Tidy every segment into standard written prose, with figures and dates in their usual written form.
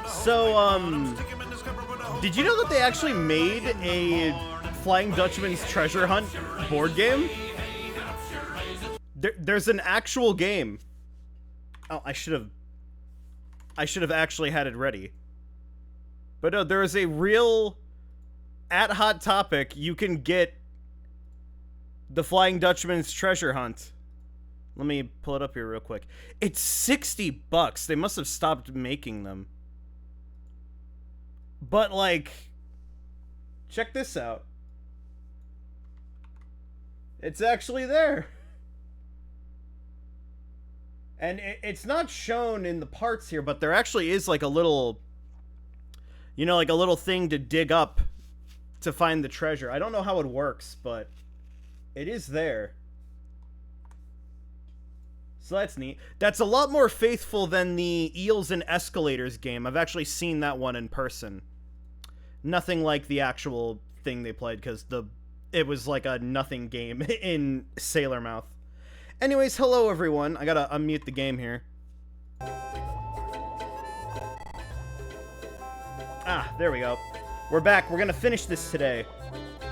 So, did you know that they actually made a Flying Dutchman's Treasure Hunt board game? There's an actual game. Oh, I should have actually had it ready. But no, there is a real, at Hot Topic, you can get the Flying Dutchman's Treasure Hunt. Let me pull it up here real quick. It's $60. They must have stopped making them. But, like, check this out. It's actually there. And it's not shown in the parts here, but there actually is, like, a little, you know, like a little thing to dig up to find the treasure. I don't know how it works, but it is there. So that's neat. That's a lot more faithful than the Eels and Escalators game. I've actually seen that one in person. Nothing like the actual thing they played, because it was like a nothing game in Sailor Mouth. Anyways, hello everyone. I gotta unmute the game here. Ah, there we go. We're back. We're gonna finish this today.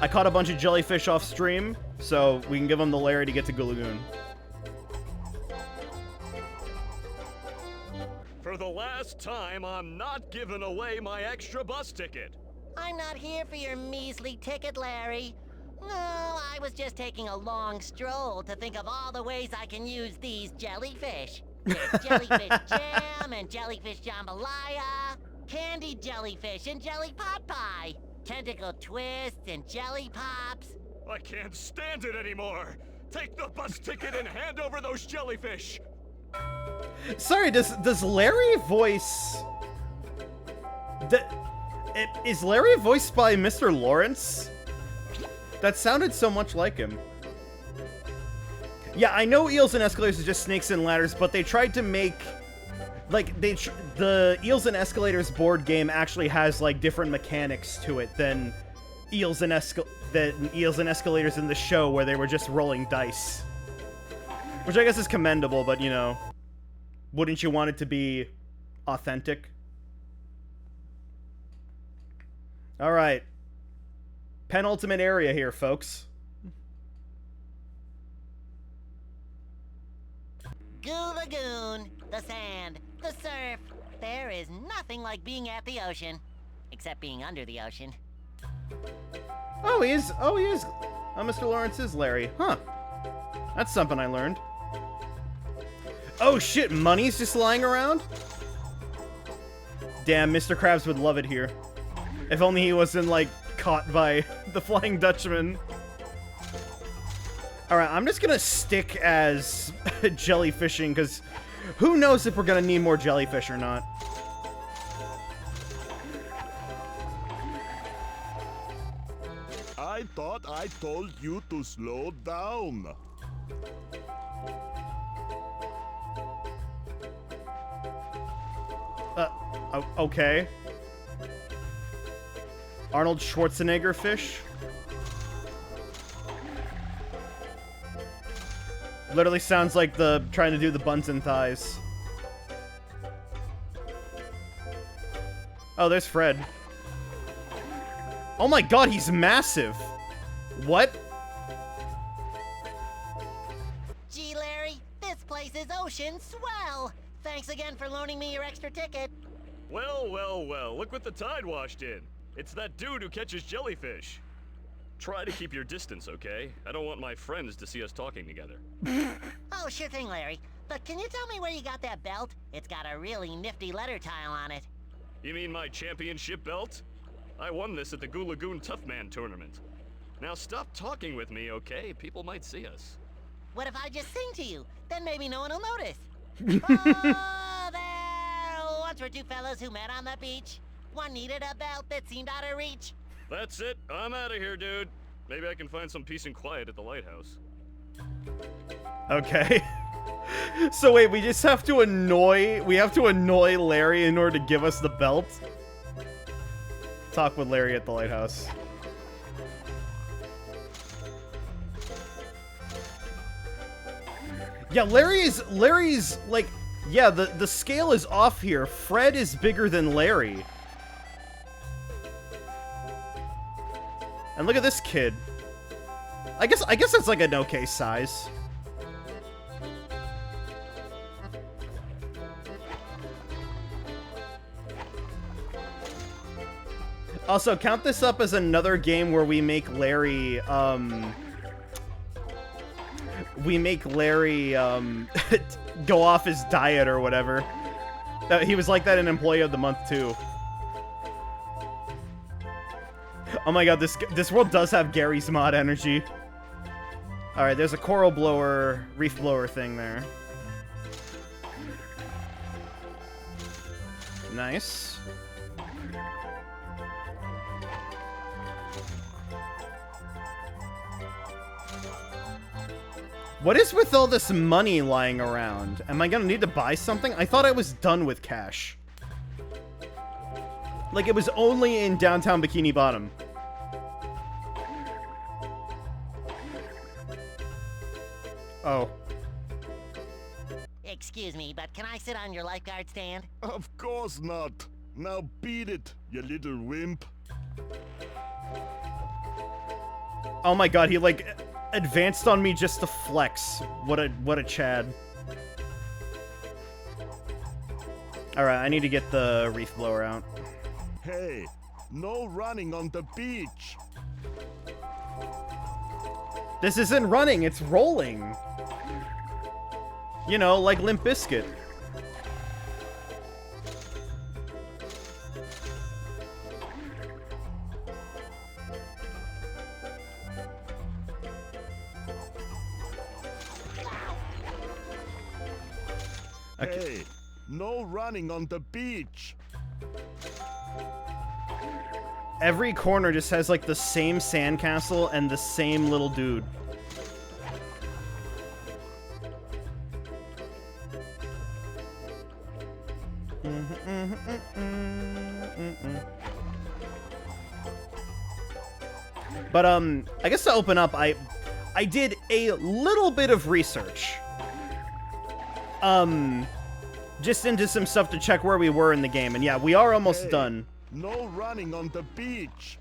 I caught a bunch of jellyfish off stream, so we can give them the Larry to get to Gulagoon. For the last time, I'm not giving away my extra bus ticket. I'm not here for your measly ticket, Larry. No, I was just taking a long stroll to think of all the ways I can use these jellyfish. There's jellyfish jam and jellyfish jambalaya, candied jellyfish and jelly pot pie, tentacle twists and jelly pops. I can't stand it anymore. Take the bus ticket and hand over those jellyfish. Sorry, does Larry voice... Is Larry voiced by Mr. Lawrence? That sounded so much like him. Yeah, I know Eels and Escalators is just Snakes and Ladders, but they tried to make... Like, the Eels and Escalators board game actually has, like, different mechanics to it than Eels and Escalators in the show, where they were just rolling dice. Which I guess is commendable, but, you know... Wouldn't you want it to be authentic? Alright. Penultimate area here, folks. Gulagoon, the sand, the surf. There is nothing like being at the ocean. Except being under the ocean. Oh, he is. Oh, Mr. Lawrence is Larry. Huh. That's something I learned. Oh shit, money's just lying around? Damn, Mr. Krabs would love it here. If only he wasn't, like, caught by the Flying Dutchman. Alright, I'm just gonna stick as jellyfishing, because who knows if we're gonna need more jellyfish or not. I thought I told you to slow down. Okay. Arnold Schwarzenegger fish? Literally sounds like trying to do the buns and thighs. Oh, there's Fred. Oh my god, he's massive! What? Gee, Larry, this place is ocean swell! Thanks again for loaning me your extra ticket. Well, well, well, look what the tide washed in. It's that dude who catches jellyfish. Try to keep your distance, okay? I don't want my friends to see us talking together. Oh, sure thing, Larry. But can you tell me where you got that belt? It's got a really nifty letter tile on it. You mean my championship belt? I won this at the Gulagoon Tough Man tournament. Now stop talking with me, okay? People might see us. What if I just sing to you? Then maybe no one will notice. Oh, there once were two fellows who met on the beach. One needed a belt that seemed out of reach. That's it. I'm out of here, dude. Maybe I can find some peace and quiet at the lighthouse. Okay. So wait, we just have to annoy Larry in order to give us the belt? Talk with Larry at the lighthouse. Yeah, Larry's like, Yeah, the scale is off here. Fred is bigger than Larry. And look at this kid. I guess that's like an okay size. Also, count this up as another game where we make Larry, go off his diet or whatever. He was like that in Employee of the Month, too. Oh my god, this world does have Gary's Mod energy. Alright, there's a coral blower, reef blower thing there. Nice. What is with all this money lying around? Am I gonna need to buy something? I thought I was done with cash. Like, it was only in downtown Bikini Bottom. Oh. Excuse me, but can I sit on your lifeguard stand? Of course not. Now beat it, you little wimp. Oh my god, he, like, advanced on me just to flex. What a Chad. Alright, I need to get the reef blower out. Hey, no running on the beach. This isn't running, it's rolling. You know, like Limp Bizkit. Okay. Hey, no running on the beach. Every corner just has like the same sandcastle and the same little dude. But I guess to open up, I did a little bit of research. Just into some stuff to check where we were in the game, and yeah, we are almost done. No running on the beach.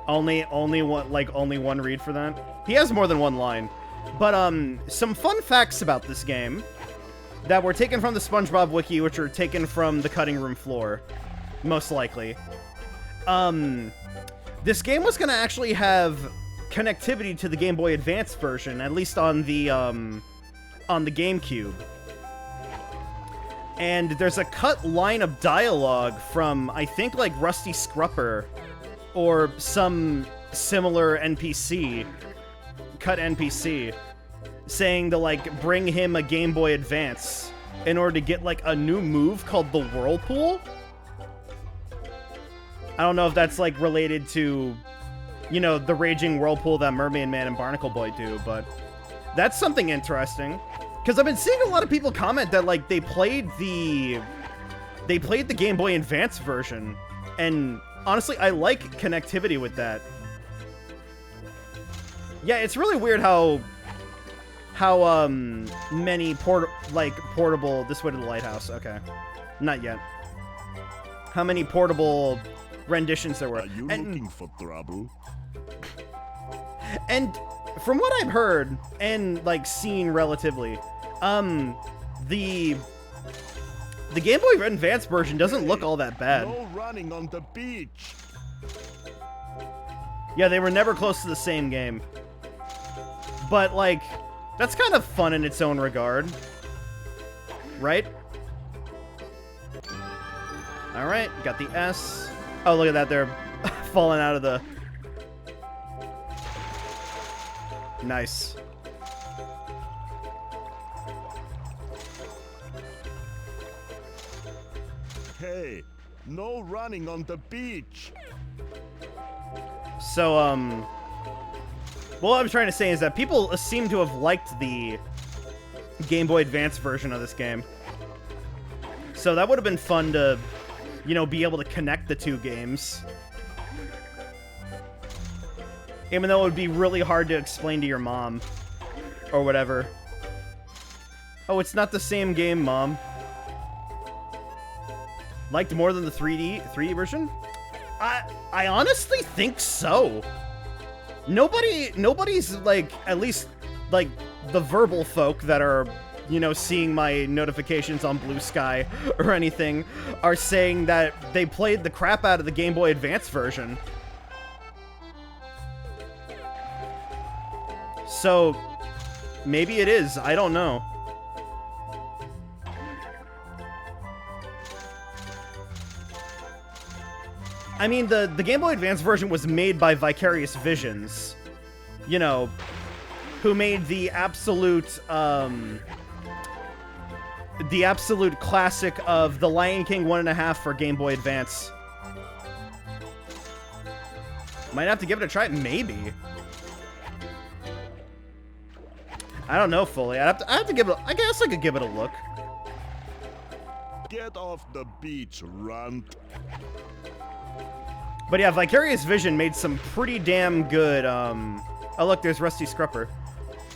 Only one read for that? He has more than one line. But, some fun facts about this game that were taken from the SpongeBob wiki, which are taken from the cutting room floor, most likely. This game was gonna actually have connectivity to the Game Boy Advance version, at least on the GameCube. And there's a cut line of dialogue from, I think, like, Rusty Scrupper, or some similar NPC, cut NPC, saying to, like, bring him a Game Boy Advance in order to get, like, a new move called the Whirlpool. I don't know if that's, like, related to, you know, the raging whirlpool that Mermaid Man and Barnacle Boy do, but that's something interesting. Because I've been seeing a lot of people comment that, like, they played the Game Boy Advance version, and honestly, I like connectivity with that. Yeah, it's really weird how many portable, this way to the lighthouse, okay. Not yet. How many portable renditions there were. Are you looking for trouble? And from what I've heard and like seen relatively, the Game Boy Advance version doesn't look all that bad. No running on the beach. Yeah, they were never close to the same game. But like, that's kind of fun in its own regard. Right? Alright, got the S. Oh, look at that, they're falling out of the... Nice. Hey, no running on the beach. So, what I'm trying to say is that people seem to have liked the Game Boy Advance version of this game. So that would have been fun to, you know, be able to connect the two games. Even though it would be really hard to explain to your mom. Or whatever. Oh, it's not the same game, Mom. Liked more than the 3D version? I honestly think so. Nobody's like, at least like the verbal folk that are, you know, seeing my notifications on Blue Sky or anything are saying that they played the crap out of the Game Boy Advance version. So maybe it is, I don't know. I mean, the Game Boy Advance version was made by Vicarious Visions, you know, who made the absolute classic of The Lion King 1.5 for Game Boy Advance. Might have to give it a try, maybe. I don't know fully. I have to give it. I guess I could give it a look. Get off the beach, runt. But yeah, Vicarious Vision made some pretty damn good, oh look, there's Rusty Scrupper.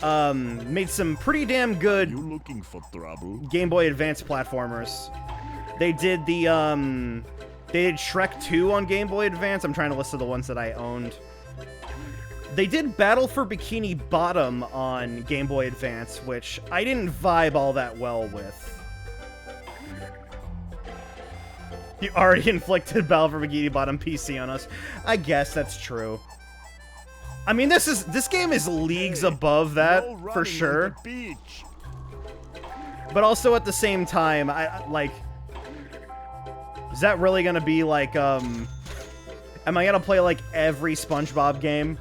Made some pretty damn good You looking for trouble? Game Boy Advance platformers. They did the, they did Shrek 2 on Game Boy Advance. I'm trying to list the ones that I owned. They did Battle for Bikini Bottom on Game Boy Advance, which I didn't vibe all that well with. You already inflicted Battle for Bikini Bottom PC on us. I guess that's true. I mean, this game is leagues above that, No for running sure. on the beach. But also at the same time, I like... Is that really gonna be like, am I gonna play like every SpongeBob game?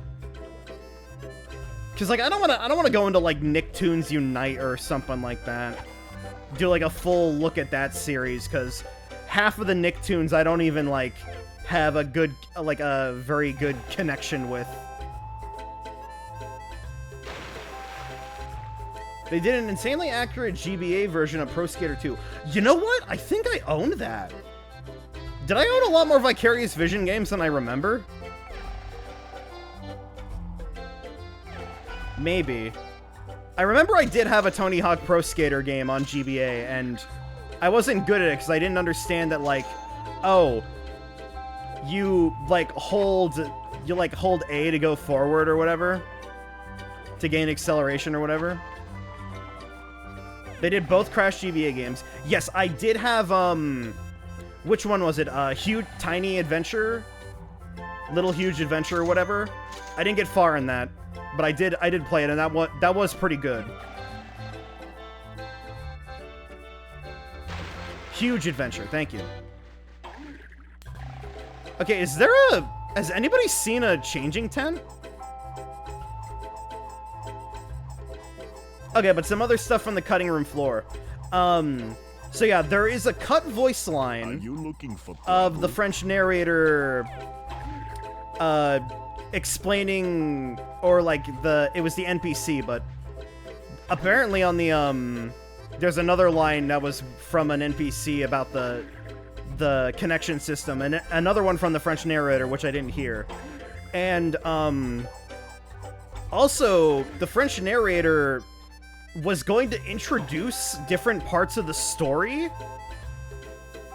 Cause like I don't wanna go into like Nicktoons Unite or something like that. Do like a full look at that series, cause half of the Nicktoons I don't even like have a good, like a very good connection with. They did an insanely accurate GBA version of Pro Skater 2. You know what? I think I owned that. Did I own a lot more Vicarious Vision games than I remember? Maybe. I remember I did have a Tony Hawk Pro Skater game on GBA, and I wasn't good at it because I didn't understand that, like, oh, you hold A to go forward or whatever, to gain acceleration or whatever. They did both Crash GBA games. Yes, I did have, which one was it? Huge Tiny Adventure? Little Huge Adventure or whatever. I didn't get far in that, but I did play it, and that was pretty good. Huge Adventure, thank you. Okay, has anybody seen a changing tent? Okay, but some other stuff from the cutting room floor. So yeah, there is a cut voice Are line you looking for of the trouble? French narrator explaining, or like it was the NPC, but apparently on the there's another line that was from an NPC about the connection system, and another one from the French narrator, which I didn't hear. And also the French narrator was going to introduce different parts of the story,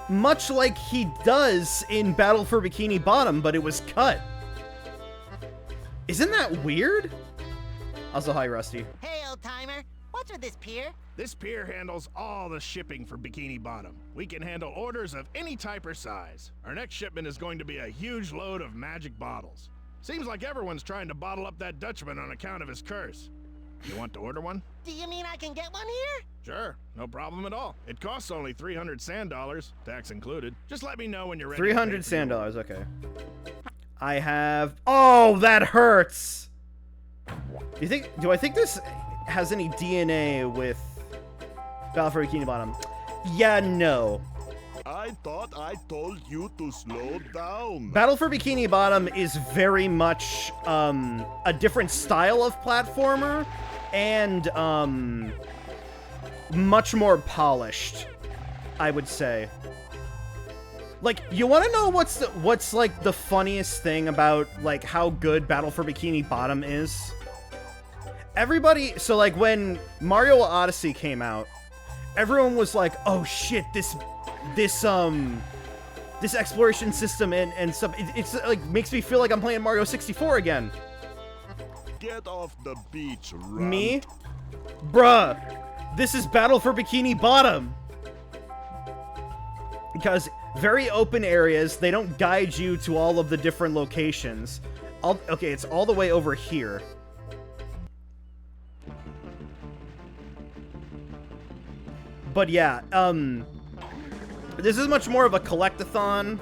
much like he does in Battle for Bikini Bottom, but it was cut. Isn't that weird? Also, hi, Rusty. Hey, old timer. What's with this pier? This pier handles all the shipping for Bikini Bottom. We can handle orders of any type or size. Our next shipment is going to be a huge load of magic bottles. Seems like everyone's trying to bottle up that Dutchman on account of his curse. You want to order one? Do you mean I can get one here? Sure, no problem at all. It costs only 300 sand dollars, tax included. Just let me know when you're ready. 300 sand dollars, okay. I have... Oh, that hurts! Do I think this has any DNA with Battle for Bikini Bottom? Yeah, no. I thought I told you to slow down. Battle for Bikini Bottom is very much a different style of platformer, and much more polished, I would say. Like, you want to know what's like the funniest thing about like how good Battle for Bikini Bottom is? Everybody, so like when Mario Odyssey came out, everyone was like, "Oh shit, this exploration system and stuff, it's like makes me feel like I'm playing Mario 64 again." Get off the beach, runt. Me? Bruh, this is Battle for Bikini Bottom. Because very open areas, they don't guide you to all of the different locations. Okay, it's all the way over here. But yeah, this is much more of a collect-a-thon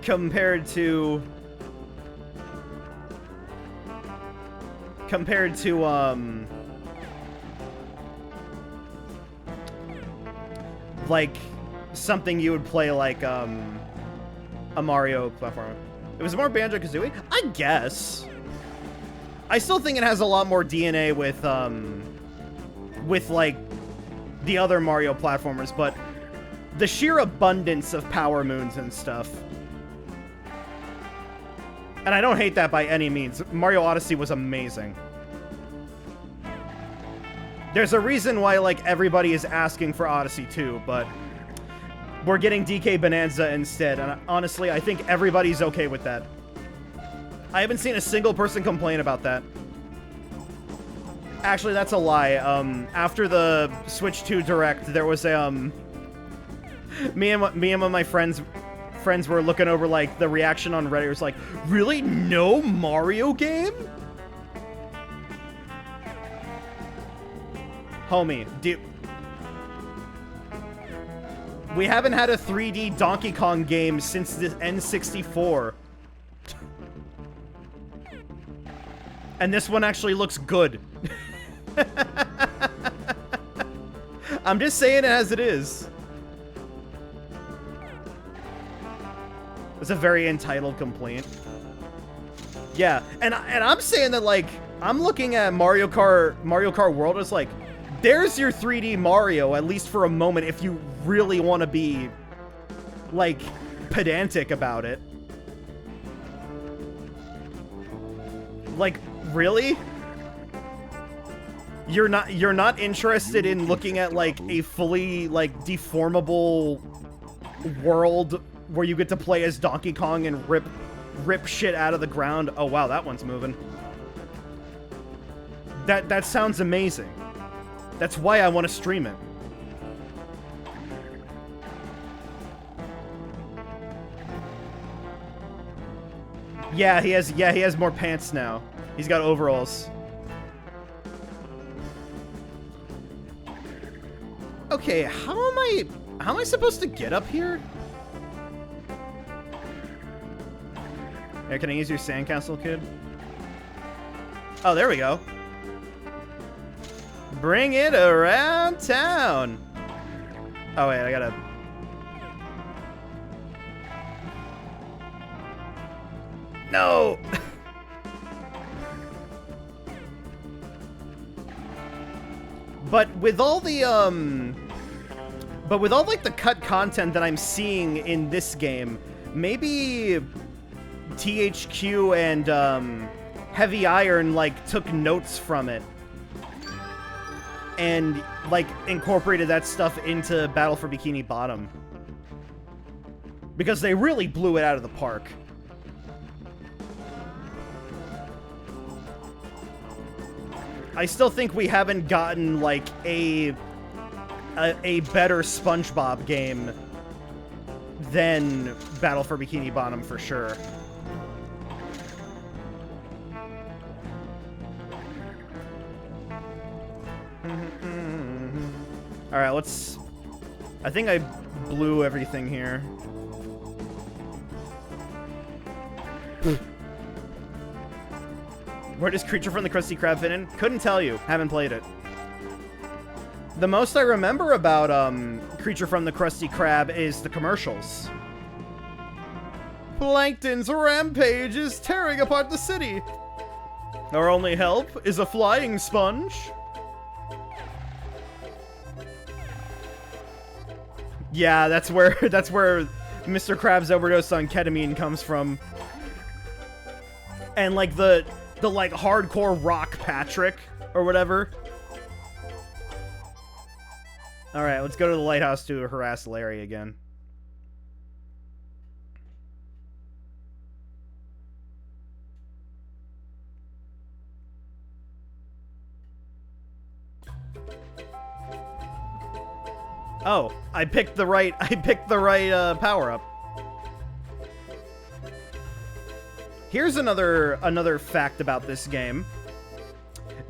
compared to like something you would play like a Mario platform. It was more Banjo-Kazooie? I guess. I still think it has a lot more DNA with like the other Mario platformers, but the sheer abundance of power moons and stuff. And I don't hate that by any means. Mario Odyssey was amazing. There's a reason why, like, everybody is asking for Odyssey 2, but we're getting DK Bonanza instead, and honestly, I think everybody's okay with that. I haven't seen a single person complain about that. Actually, that's a lie. After the Switch 2 Direct, there was a, me and one of my friends were looking over, like, the reaction on Reddit. It was like, really? No Mario game? Homie, we haven't had a 3D Donkey Kong game since the N64. And this one actually looks good. I'm just saying it as it is. It's a very entitled complaint. Yeah, and I'm saying that, like, I'm looking at Mario Kart World as like, there's your 3D Mario, at least for a moment, if you really want to be, like, pedantic about it. Like, really? You're not interested in looking at, like, a fully, like, deformable world where you get to play as Donkey Kong and rip shit out of the ground? Oh wow, that one's moving. That sounds amazing. That's why I want to stream it. Yeah, he has more pants now. He's got overalls. Okay, how am I supposed to get up here? Here, can I use your sandcastle, kid? Oh, there we go. Bring it around town. Oh wait, I gotta. No. But with all the like the cut content that I'm seeing in this game, maybe THQ and Heavy Iron like took notes from it and like incorporated that stuff into Battle for Bikini Bottom, because they really blew it out of the park. I still think we haven't gotten like a better SpongeBob game than Battle for Bikini Bottom for sure. Alright, let's... I think I blew everything here. Where does Creature from the Krusty Krab fit in? Couldn't tell you. Haven't played it. The most I remember about Creature from the Krusty Krab is the commercials. Plankton's rampage is tearing apart the city. Our only help is a flying sponge. Yeah, that's where Mr. Krabs' overdose on ketamine comes from. And like the like hardcore rock Patrick or whatever. Alright, let's go to the lighthouse to harass Larry again. Oh, I picked the right power up. Here's another fact about this game.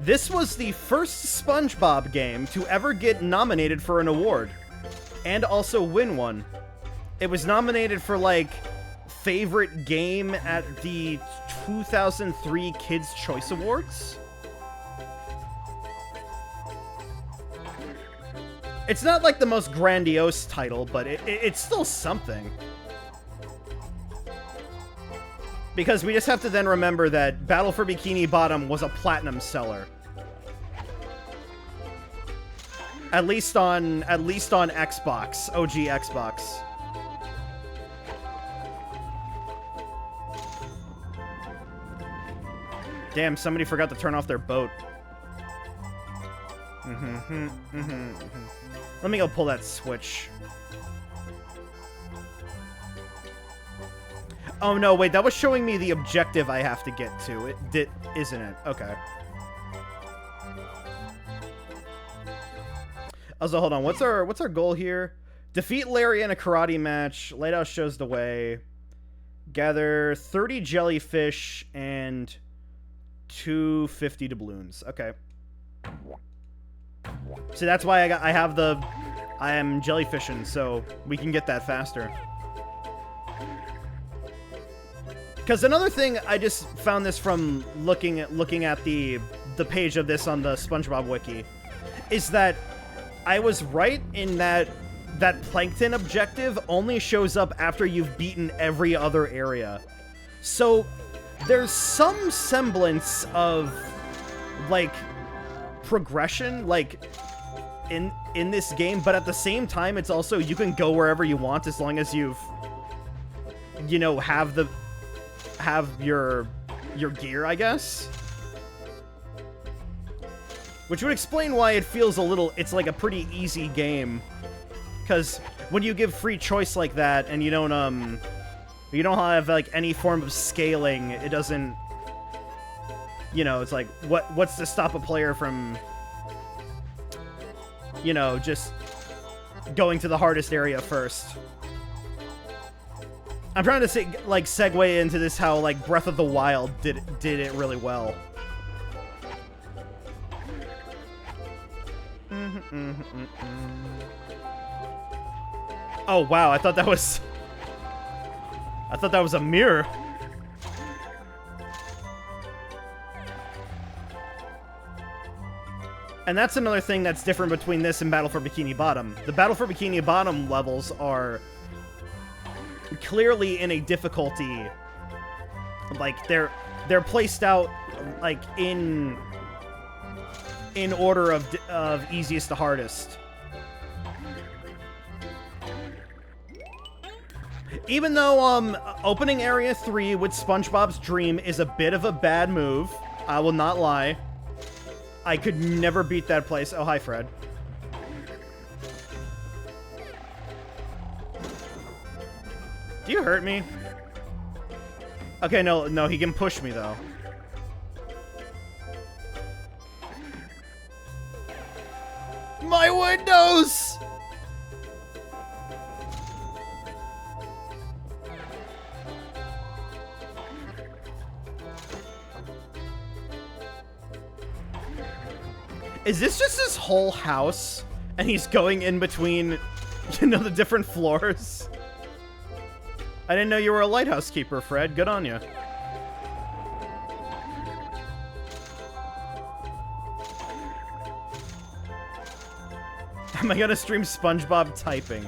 This was the first SpongeBob game to ever get nominated for an award and also win one. It was nominated for like favorite game at the 2003 Kids' Choice Awards. It's not like the most grandiose title, but it's still something. Because we just have to then remember that Battle for Bikini Bottom was a platinum seller. At least on Xbox, OG Xbox. Damn, somebody forgot to turn off their boat. Let me go pull that switch. Oh no, wait, that was showing me the objective I have to get to. Isn't it? Okay. Also, hold on. What's our goal here? Defeat Larry in a karate match. Lighthouse shows the way. Gather 30 jellyfish and 250 doubloons. Okay. So that's why I am jellyfishing, so we can get that faster. Because another thing, I just found this from looking at the page of this on the SpongeBob wiki, is that I was right in that plankton objective only shows up after you've beaten every other area. So there's some semblance of like progression like in this game, but at the same time it's also you can go wherever you want as long as you've have your gear, I guess. Which would explain why it feels it's like a pretty easy game. Because when you give free choice like that and you don't have like any form of scaling, it doesn't, it's like what's to stop a player from just going to the hardest area first. I'm trying to say, like, segue into this how, like, Breath of the Wild did it really well. Oh, wow, I thought that was a mirror. And that's another thing that's different between this and Battle for Bikini Bottom. The Battle for Bikini Bottom levels are clearly in a difficulty, like they're placed out like in order of easiest to hardest. Even though opening area 3 with SpongeBob's Dream is a bit of a bad move, I will not lie. I could never beat that place. Oh, hi, Fred. Do you hurt me? Okay, no, he can push me, though. My windows! Is this just his whole house? And he's going in between, the different floors? I didn't know you were a lighthouse keeper, Fred. Good on you. Am I gonna stream SpongeBob typing?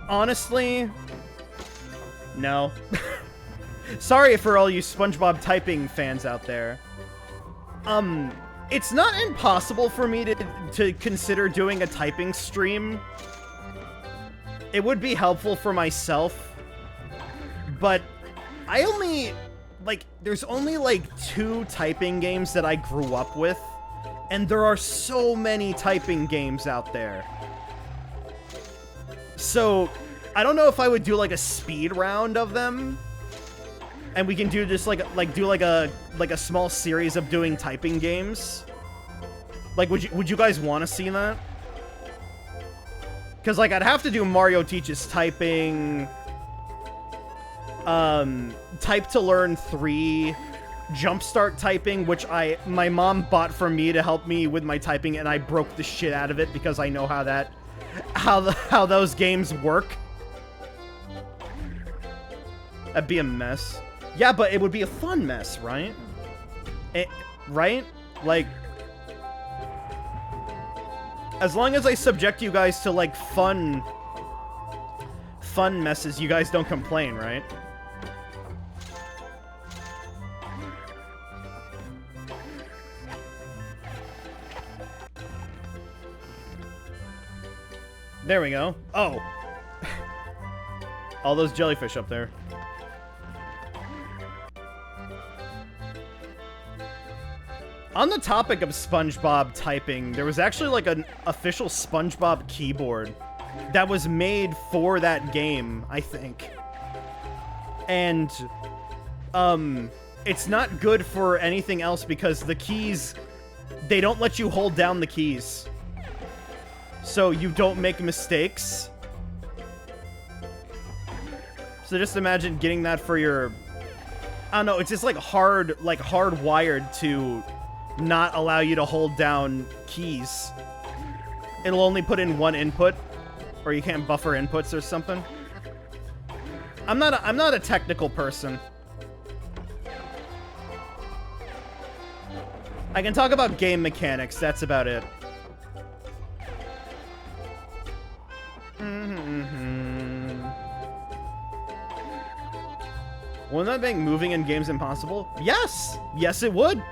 Honestly, no. Sorry for all you SpongeBob typing fans out there. It's not impossible for me to consider doing a typing stream. It would be helpful for myself, but I only, there's only, 2 typing games that I grew up with, And there are so many typing games out there. So, I don't know if I would do like a speed round of them. And we can do just like a small series of doing typing games. Like, would you guys want to see that? Because, like, I'd have to do Mario Teaches Typing, Type to Learn 3, Jumpstart Typing, which my mom bought for me to help me with my typing, and I broke the shit out of it because I know how those games work. That'd be a mess. Yeah, but it would be a fun mess, right? Right? Like, as long as I subject you guys to, like, fun messes, you guys don't complain, right? There we go. Oh. All those jellyfish up there. On the topic of SpongeBob typing, there was actually like an official SpongeBob keyboard that was made for that game, I think. And, it's not good for anything else because the keys, they don't let you hold down the keys. So you don't make mistakes. So just imagine getting that for your, I don't know, it's just like hardwired to not allow you to hold down keys. It'll only put in one input, or you can't buffer inputs or something. I'm not a technical person. I can talk about game mechanics, that's about it. Wouldn't that make moving in games impossible? Yes! Yes, it would!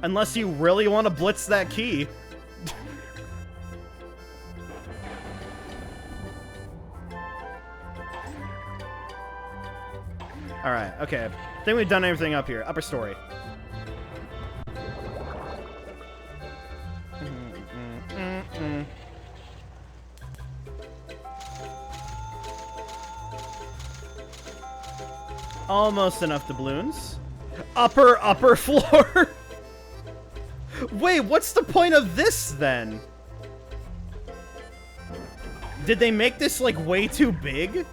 Unless you really want to blitz that key. Alright, okay. I think we've done everything up here. Upper story. Almost enough doubloons. Upper floor. Wait, what's the point of this then? Did they make this like way too big?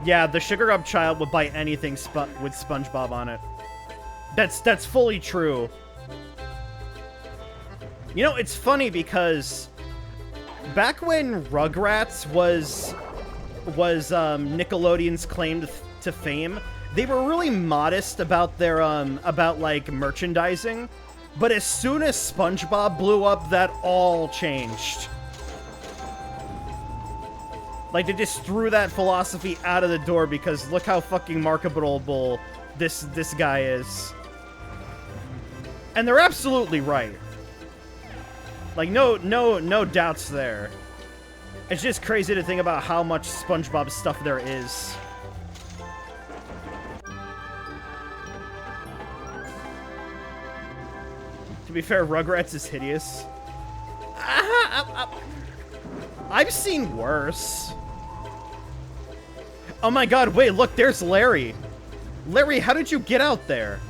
Yeah, the Sugar Up Child would buy anything with SpongeBob on it. That's fully true. You know, it's funny because back when Rugrats was Nickelodeon's claim to fame, they were really modest about their like merchandising, but as soon as SpongeBob blew up, that all changed. Like, they just threw that philosophy out of the door because look how fucking marketable this guy is. And they're absolutely right. Like, no doubts there. It's just crazy to think about how much SpongeBob stuff there is. To be fair, Rugrats is hideous. I've seen worse. Oh my god, wait, look, there's Larry. Larry, how did you get out there?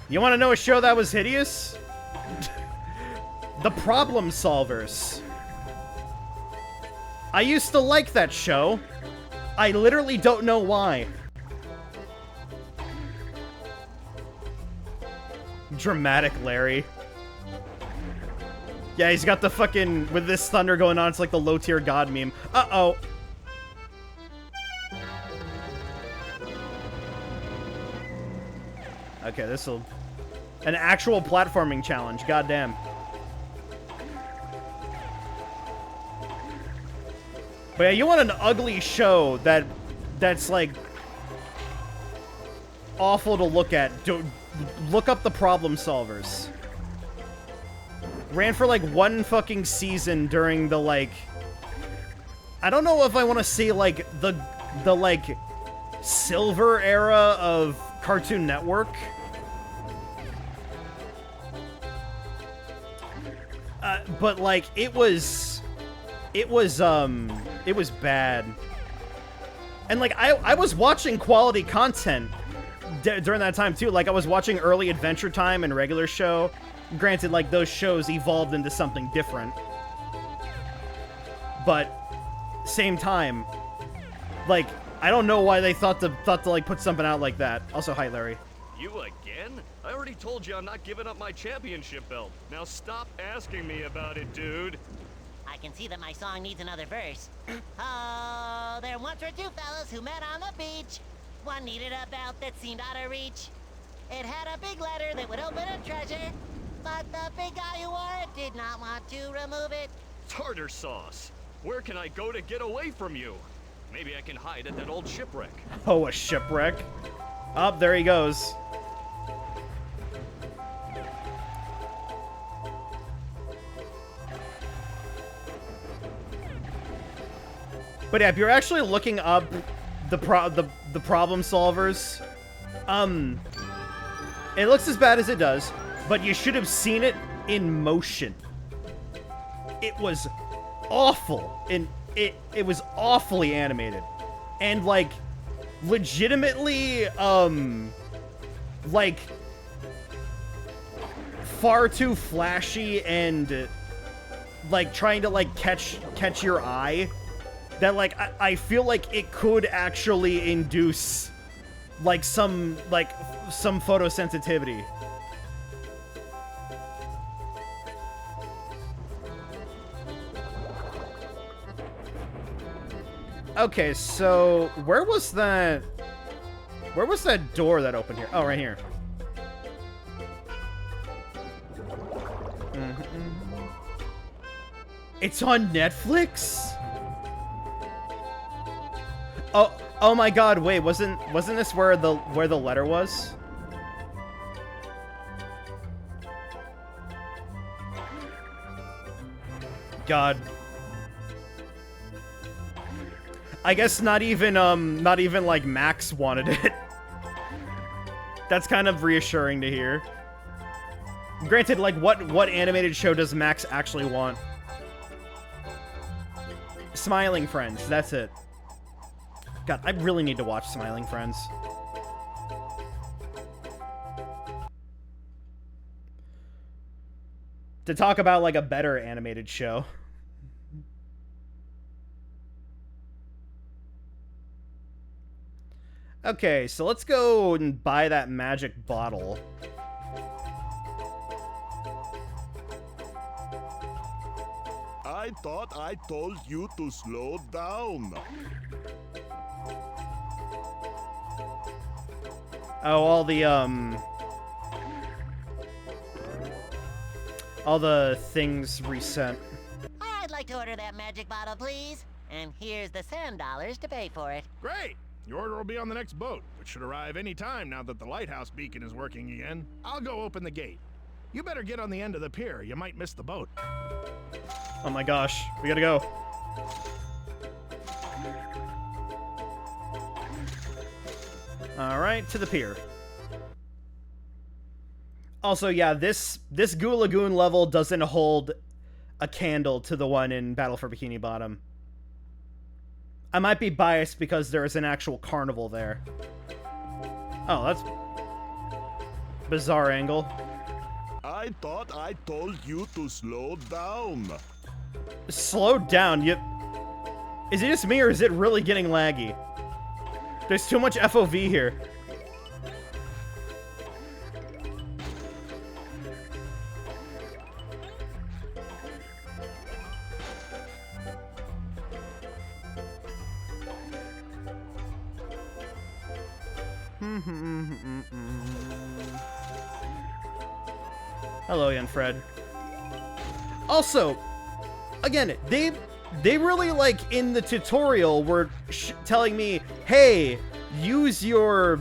You want to know a show that was hideous? The Problem Solvers. I used to like that show. I literally don't know why. Dramatic Larry. Yeah, he's got the fucking, with this thunder going on, it's like the low-tier god meme. Uh-oh. Okay, this'll... An actual platforming challenge, goddamn. But yeah, you want an ugly show that that's like awful to look at. Look up the problem solvers. Ran for like 1 fucking season during the like, I don't know if I want to say like the like silver era of Cartoon Network. But like it was bad. And like I was watching quality content during that time too. Like I was watching early Adventure Time and regular show. Granted, like those shows evolved into something different. But same time, like I don't know why they thought to like put something out like that. Also, hi Larry. You again? I already told you I'm not giving up my championship belt. Now stop asking me about it, dude. I can see that my song needs another verse. Oh, there once were 2 fellas who met on the beach. One needed a belt that seemed out of reach. It had a big letter that would open a treasure. But the big guy who wore it did not want to remove it. Tartar sauce. Where can I go to get away from you? Maybe I can hide at that old shipwreck. Oh, a shipwreck. Oh, there he goes. But yeah, if you're actually looking up the problem solvers, it looks as bad as it does, but you should have seen it in motion. It was awful, and it was awfully animated, and like legitimately like far too flashy and like trying to like catch your eye. That, like, I feel like it could actually induce, like, some photosensitivity. Okay, so, where was that door that opened here? Oh, right here. It's on Netflix? Oh my God! Wait, wasn't this where the letter was? God. I guess not even like Max wanted it. That's kind of reassuring to hear. Granted, like what animated show does Max actually want? Smiling Friends, that's it. God, I really need to watch Smiling Friends. To talk about, like, a better animated show. Okay, so let's go and buy that magic bottle. I thought I told you to slow down. Oh, all the things reset. I'd like to order that magic bottle, please. And here's the $7 to pay for it. Great! Your order will be on the next boat, which should arrive any time now that the lighthouse beacon is working again. I'll go open the gate. You better get on the end of the pier. You might miss the boat. Oh my gosh, we gotta go. Alright, to the pier. Also, yeah, this Goo Lagoon level doesn't hold a candle to the one in Battle for Bikini Bottom. I might be biased because there is an actual carnival there. Oh, that's bizarre angle. I thought I told you to slow down. Slow down, Is it just me or is it really getting laggy? There's too much FOV here. Hello, young Fred. Also, again, They really, like, in the tutorial were telling me, hey, use the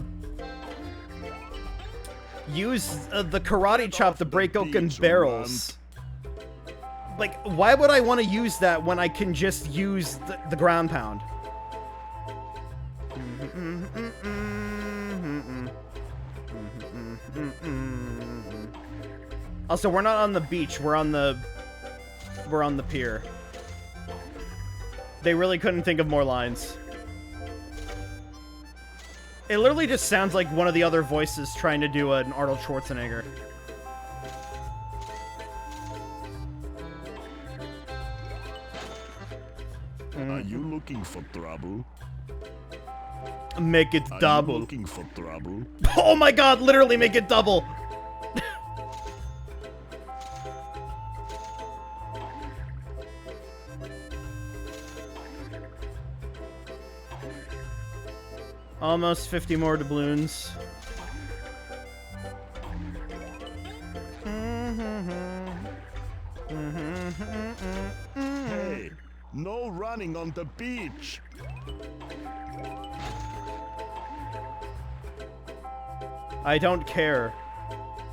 karate chop to break open barrels. Like, why would I want to use that when I can just use the ground pound? Also, we're not on the beach. We're on the pier. They really couldn't think of more lines. It literally just sounds like one of the other voices trying to do an Arnold Schwarzenegger. Are you looking for trouble? Make it Are double. you looking for trouble? Oh my god, literally make it double! Almost 50 more doubloons. Hey, no running on the beach. I don't care.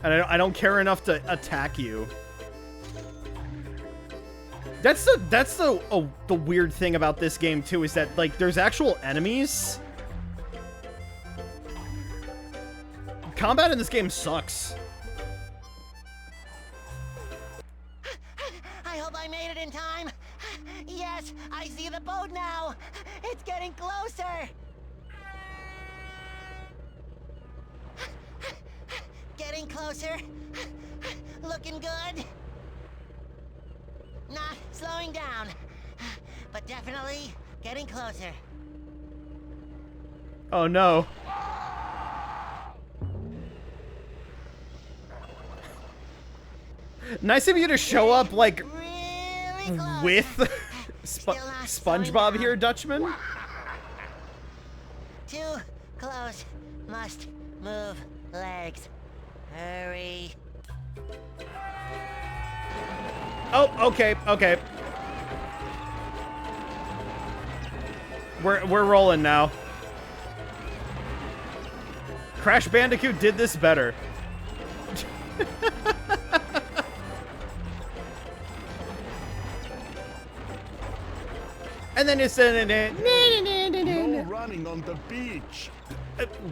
And I don't care enough to attack you. That's the weird thing about this game too, is that like there's actual enemies. Combat in this game sucks. I hope I made it in time. Yes, I see the boat now. It's getting closer. Getting closer. Looking good. Not slowing down, but definitely getting closer. Oh no. Nice of you to show up, like, Really close. with Still not slowing SpongeBob down. here, Dutchman? Too close. Must move legs. Hurry. Oh, okay, okay. We're rolling now. Crash Bandicoot did this better. And then it's No running on the beach.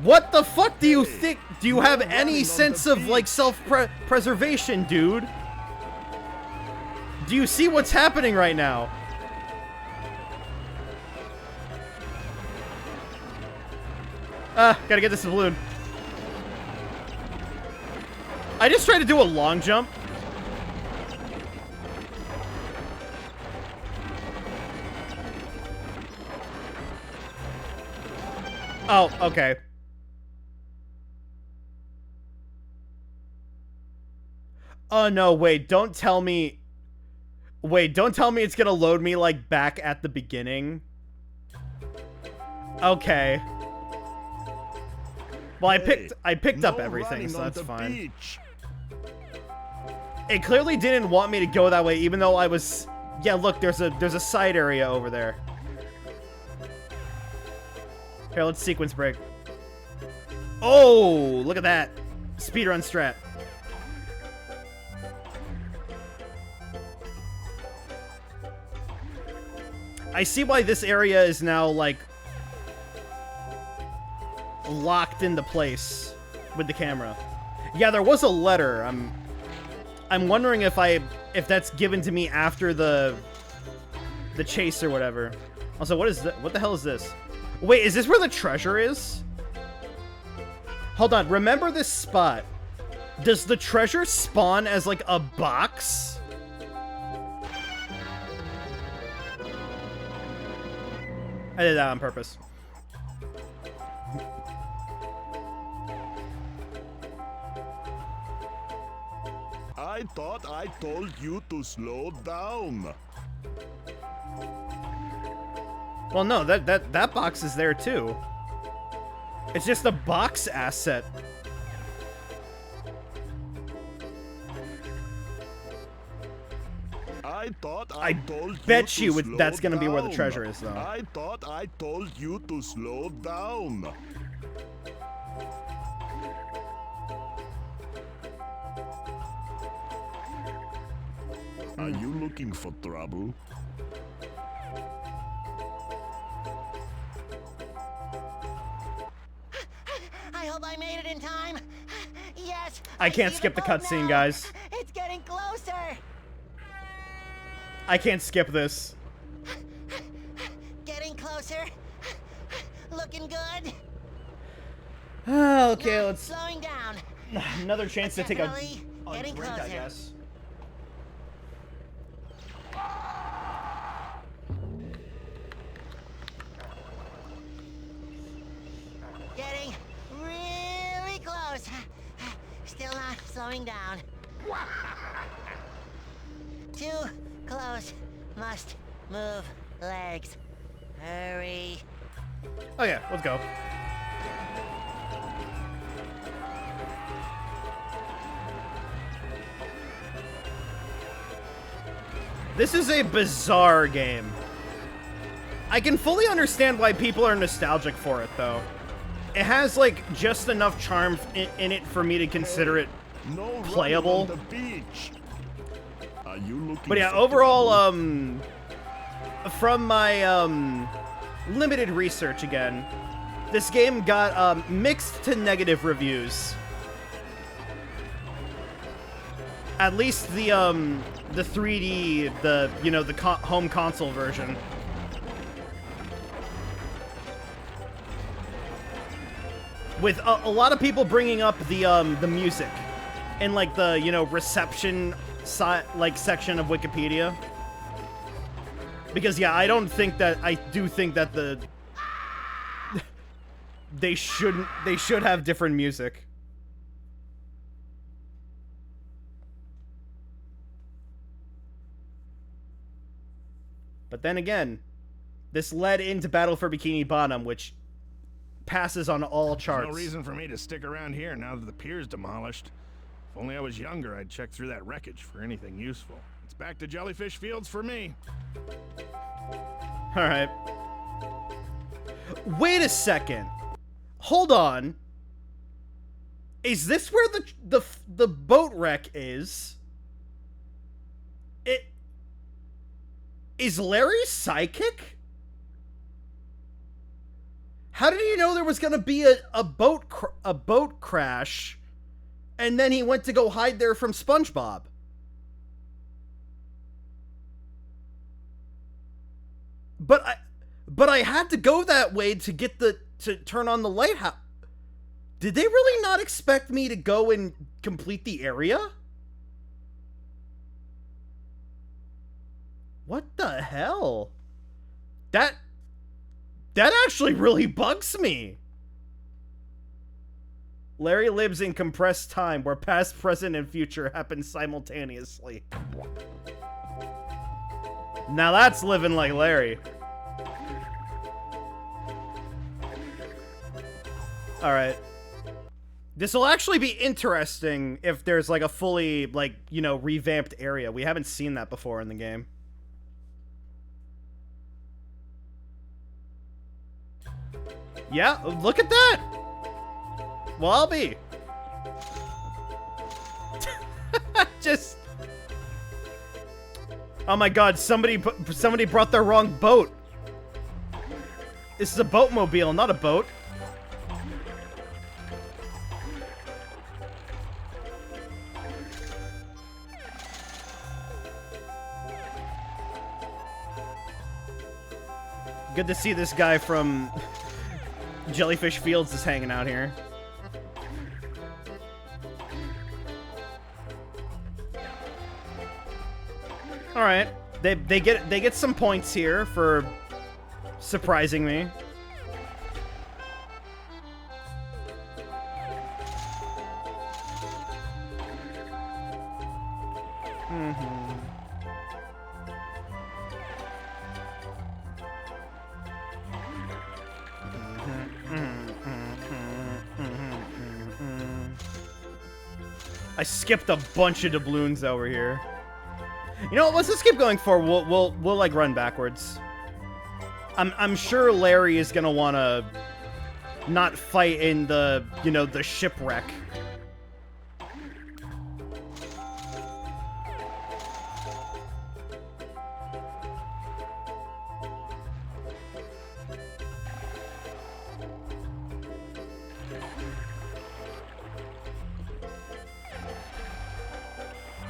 what the fuck do you think? Do you have any sense of like self-preservation, dude? Do you see what's happening right now? Gotta get this balloon. I just tried to do a long jump. Oh, okay. Oh, no, wait, don't tell me... Wait, don't tell me it's gonna load me, like, back at the beginning. Okay. Well, I picked up everything, so that's fine. Beach. It clearly didn't want me to go that way, even though I was... Yeah, look, there's a side area over there. Here, let's sequence break. Oh, look at that. Speedrun strat. I see why this area is now, like, locked into place with the camera. Yeah, there was a letter. I'm wondering if that's given to me after the chase or whatever. Also, what the hell is this? Wait, is this where the treasure is? Hold on, remember this spot. Does the treasure spawn as, like, a box? I did that on purpose. I thought I told you to slow down. Well, no, that box is there too. It's just a box asset. I thought told bet you you to would, slow that's gonna be where the down. treasure is, though. I thought I told you to slow down. Are you looking for trouble? I hope I made it in time. Yes. I can't see skip the boat cutscene, now. guys. It's getting closer. I can't skip this. Getting closer. Looking good. Okay, Not let's... slowing down. Another chance to take a Definitely getting drink, I closer. guess. Getting really close. Still not slowing down. Too close. Must move legs. Hurry. Oh yeah, let's go. This is a bizarre game. I can fully understand why people are nostalgic for it, though. It has, like, just enough charm in it for me to consider it No running playable. on the beach. Are you looking But yeah, for overall, trouble? from my, limited research again, this game got, mixed to negative reviews. At least the 3D, the home console version. With a lot of people bringing up the music in, like, the, reception section of Wikipedia. Because, yeah, I do think that they should have different music. But then again, this led into Battle for Bikini Bottom, which passes on all charts. There's no reason for me to stick around here now that the pier's demolished. If only I was younger, I'd check through that wreckage for anything useful. It's back to Jellyfish Fields for me. Alright. Wait a second. Hold on. Is this where the boat wreck is? Is Larry psychic? How did he know there was gonna be a boat crash, and then he went to go hide there from SpongeBob? But I had to go that way to get to turn on the lighthouse. Did they really not expect me to go and complete the area? What the hell? That actually really bugs me. Larry lives in compressed time where past, present, and future happen simultaneously. Now that's living like Larry. Alright. This will actually be interesting if there's, like, a fully, like, revamped area. We haven't seen that before in the game. Yeah, look at that! Well, I'll be. Just... Oh my god, somebody brought the wrong boat. This is a boatmobile, not a boat. Good to see this guy from Jellyfish Fields is hanging out here. All right, they get some points here for surprising me. I skipped a bunch of doubloons over here. You know what? Let's just keep going forward. We'll like run backwards. I'm sure Larry is gonna wanna not fight in the, you know, the shipwreck.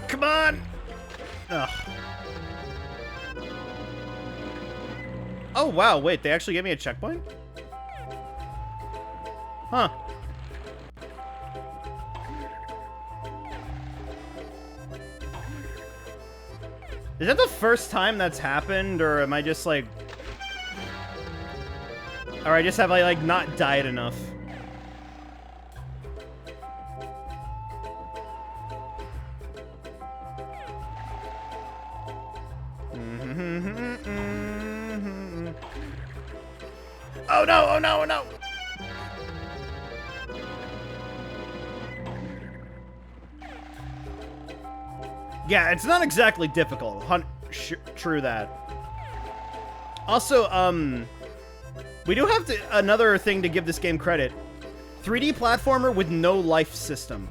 Come on! Ugh. Oh, wow, wait, they actually gave me a checkpoint? Huh. Is that the first time that's happened, or am I just, like... Or I just have, like not died enough? Oh no, oh no, oh no! Yeah, it's not exactly difficult. True that. Also, we do have another thing to give this game credit. 3D platformer with no life system.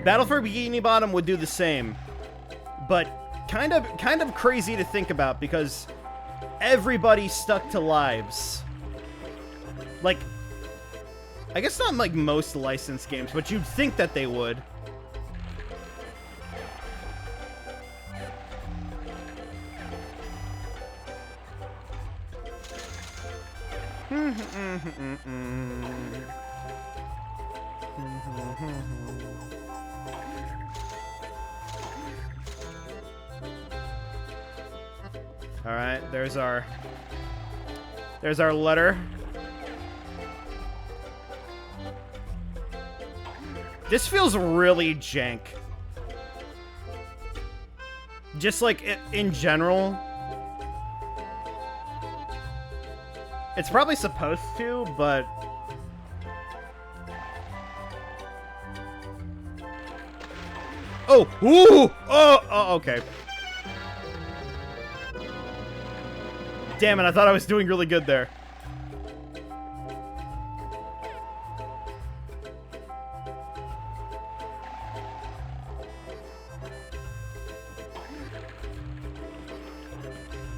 Battle for Bikini Bottom would do the same. But kind of crazy to think about because everybody stuck to lives. Like, I guess not like most licensed games, but you'd think that they would. All right, there's our letter. This feels really jank. Just like in general. It's probably supposed to, but oh, ooh, oh, okay. Damn it, I thought I was doing really good there.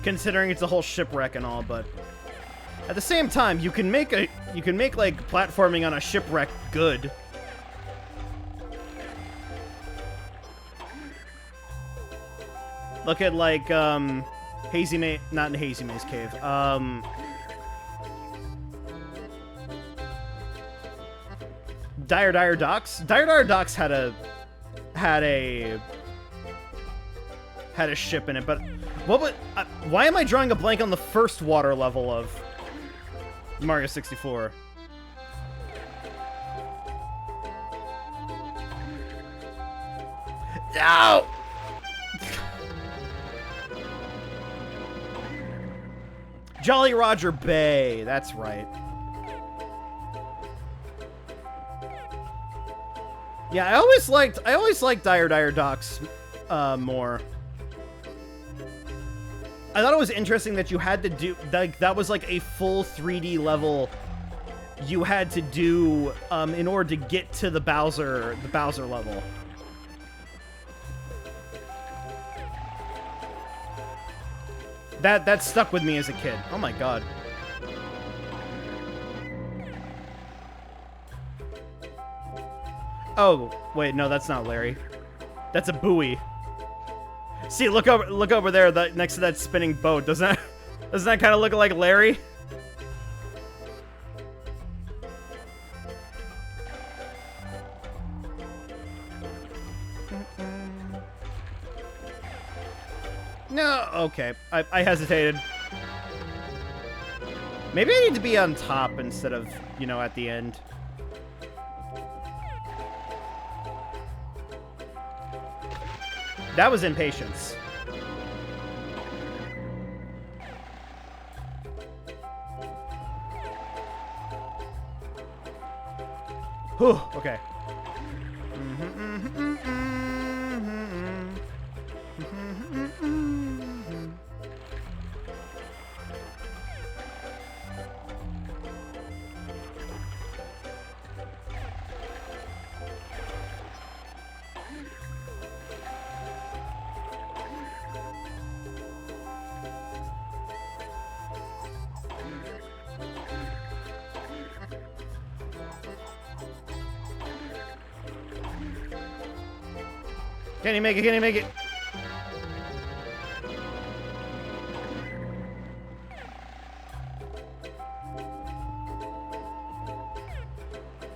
Considering it's a whole shipwreck and all, but at the same time, you can make like platforming on a shipwreck good. Look at like Hazy Maze, not in Hazy Maze Cave. Dire Docks. Dire Docks had a ship in it, but what would why am I drawing a blank on the first water level of Mario 64? No! Jolly Roger Bay, that's right. Yeah, I always liked Dire Docks more. I thought it was interesting that you had to do like that was like a full 3D level you had to do in order to get to the Bowser level. That stuck with me as a kid. Oh my god. Oh, wait, no, that's not Larry. That's a buoy. See, look over there, next to that spinning boat. Doesn't that kind of look like Larry? No, okay. I hesitated. Maybe I need to be on top instead of, you know, at the end. That was impatience. Whew, okay. Can he make it? Can he make it?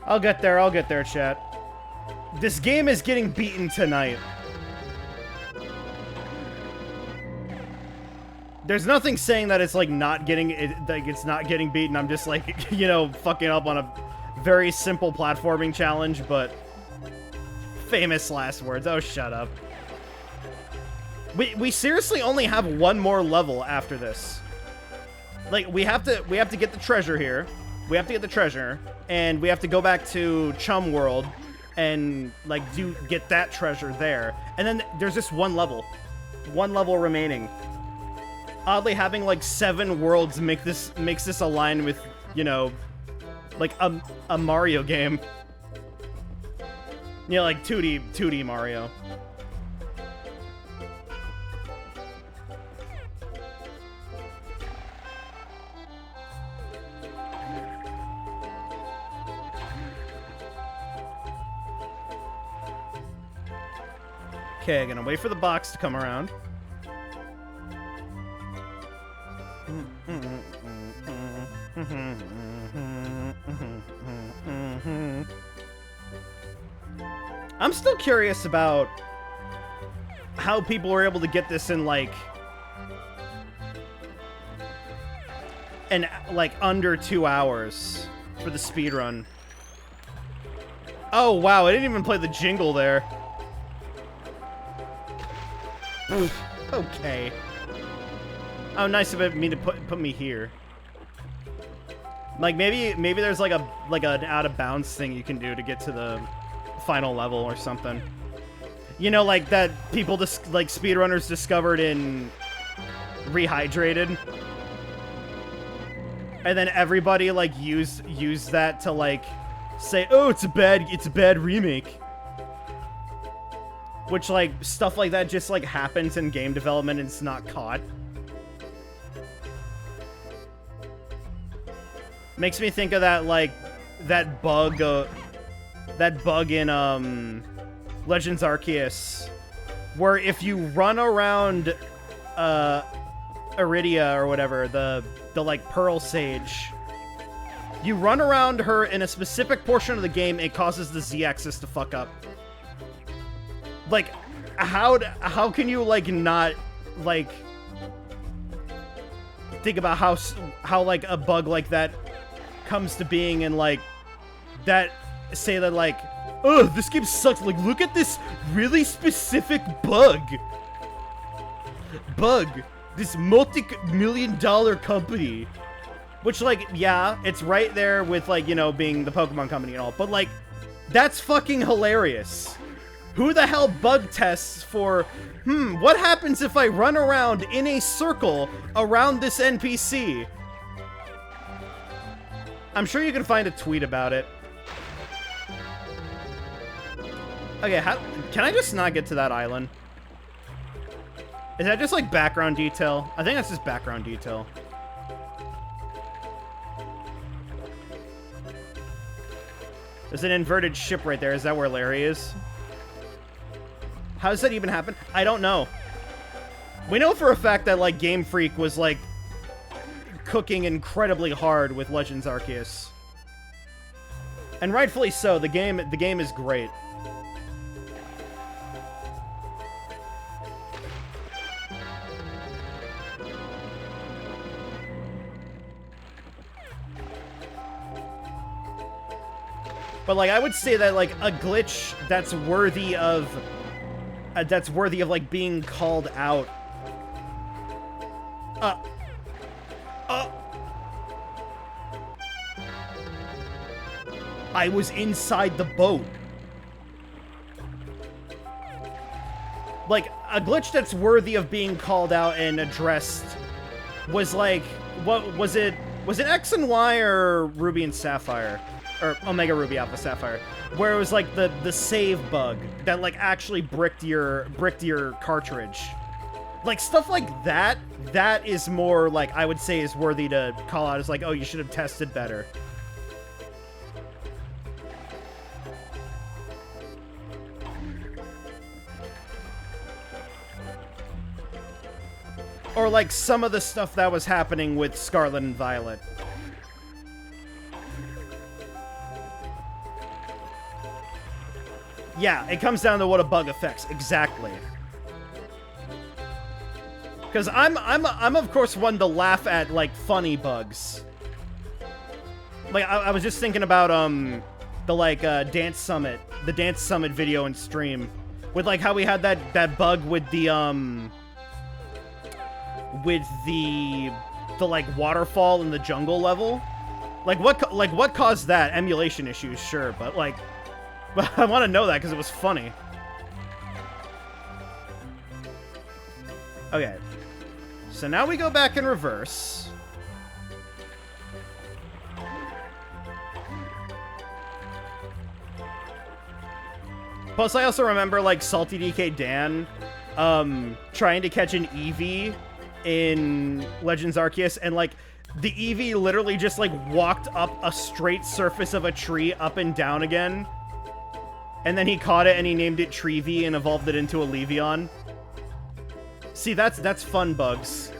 I'll get there. I'll get there, chat. This game is getting beaten tonight. There's nothing saying that it's like not getting it, like it's not getting beaten. I'm just like, you know, fucking up on a very simple platforming challenge, but famous last words. Oh, shut up. We seriously only have one more level after this. Like we have to get the treasure here. We have to get the treasure, and we have to go back to Chum World and like get that treasure there. And then there's just one level remaining. Oddly, having like 7 worlds makes this align with, you know, like a Mario game. Yeah, like 2D Mario. Okay, gonna wait for the box to come around. I'm still curious about how people were able to get this in like under 2 hours for the speedrun. Oh wow, I didn't even play the jingle there. Okay. Oh, nice of me to put me here. Like maybe there's like an out of bounds thing you can do to get to the final level or something. You know, like that people like speedrunners discovered in Rehydrated. And then everybody like used that to like say, "Oh, it's a bad remake." Which, like, stuff like that just, like, happens in game development and it's not caught. Makes me think of that, like, that bug in, Legends Arceus, where if you run around, Iridia or whatever, the like, Pearl Sage, you run around her in a specific portion of the game, it causes the Z-axis to fuck up. Like, how can you, like, not, like, think about how, like, a bug like that comes to being and, like, that, say that, like, oh, this game sucks. Like, look at this really specific bug. This multi-million-dollar company. Which, like, yeah, it's right there with, like, you know, being the Pokemon company and all. But, like, that's fucking hilarious. Who the hell bug tests for, what happens if I run around in a circle around this NPC? I'm sure you can find a tweet about it. Okay, can I just not get to that island? Is that just like background detail? I think that's just background detail. There's an inverted ship right there. Is that where Larry is? How does that even happen? I don't know. We know for a fact that, like, Game Freak was, like, cooking incredibly hard with Legends Arceus. And rightfully so. The game is great. But, like, I would say that, like, a glitch that's worthy of like being called out. I was inside the boat. Like, a glitch that's worthy of being called out and addressed was like, what was it? Was it X and Y or Ruby and Sapphire? Or Omega Ruby Alpha Sapphire? Where it was like the save bug that like actually bricked your cartridge. Like stuff like that is more like, I would say, is worthy to call out as like, oh, you should have tested better. Or like some of the stuff that was happening with Scarlet and Violet. Yeah, it comes down to what a bug affects. Exactly. Because I'm of course one to laugh at like funny bugs. Like I was just thinking about the like Dance Summit video and stream with like how we had that bug with the like waterfall in the jungle level. Like what caused that? Emulation issues, sure, but like I want to know that because it was funny. Okay. So now we go back in reverse. Plus, I also remember, like, Salty DK Dan, trying to catch an Eevee in Legends Arceus, and, like, the Eevee literally just, like, walked up a straight surface of a tree up and down again. And then he caught it and he named it Treevee and evolved it into a Levion. See, that's fun, bugs.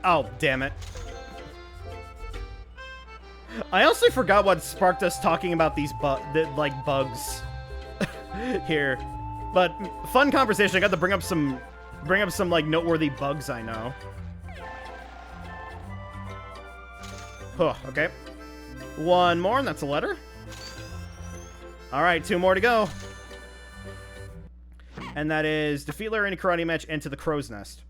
Oh, damn it. I honestly forgot what sparked us talking about these bugs here. But fun conversation. I got to bring up some like noteworthy bugs I know. Huh, okay. One more and that's a letter. All right, 2 more to go. And that is defeat Larry in a karate match, enter the crow's nest.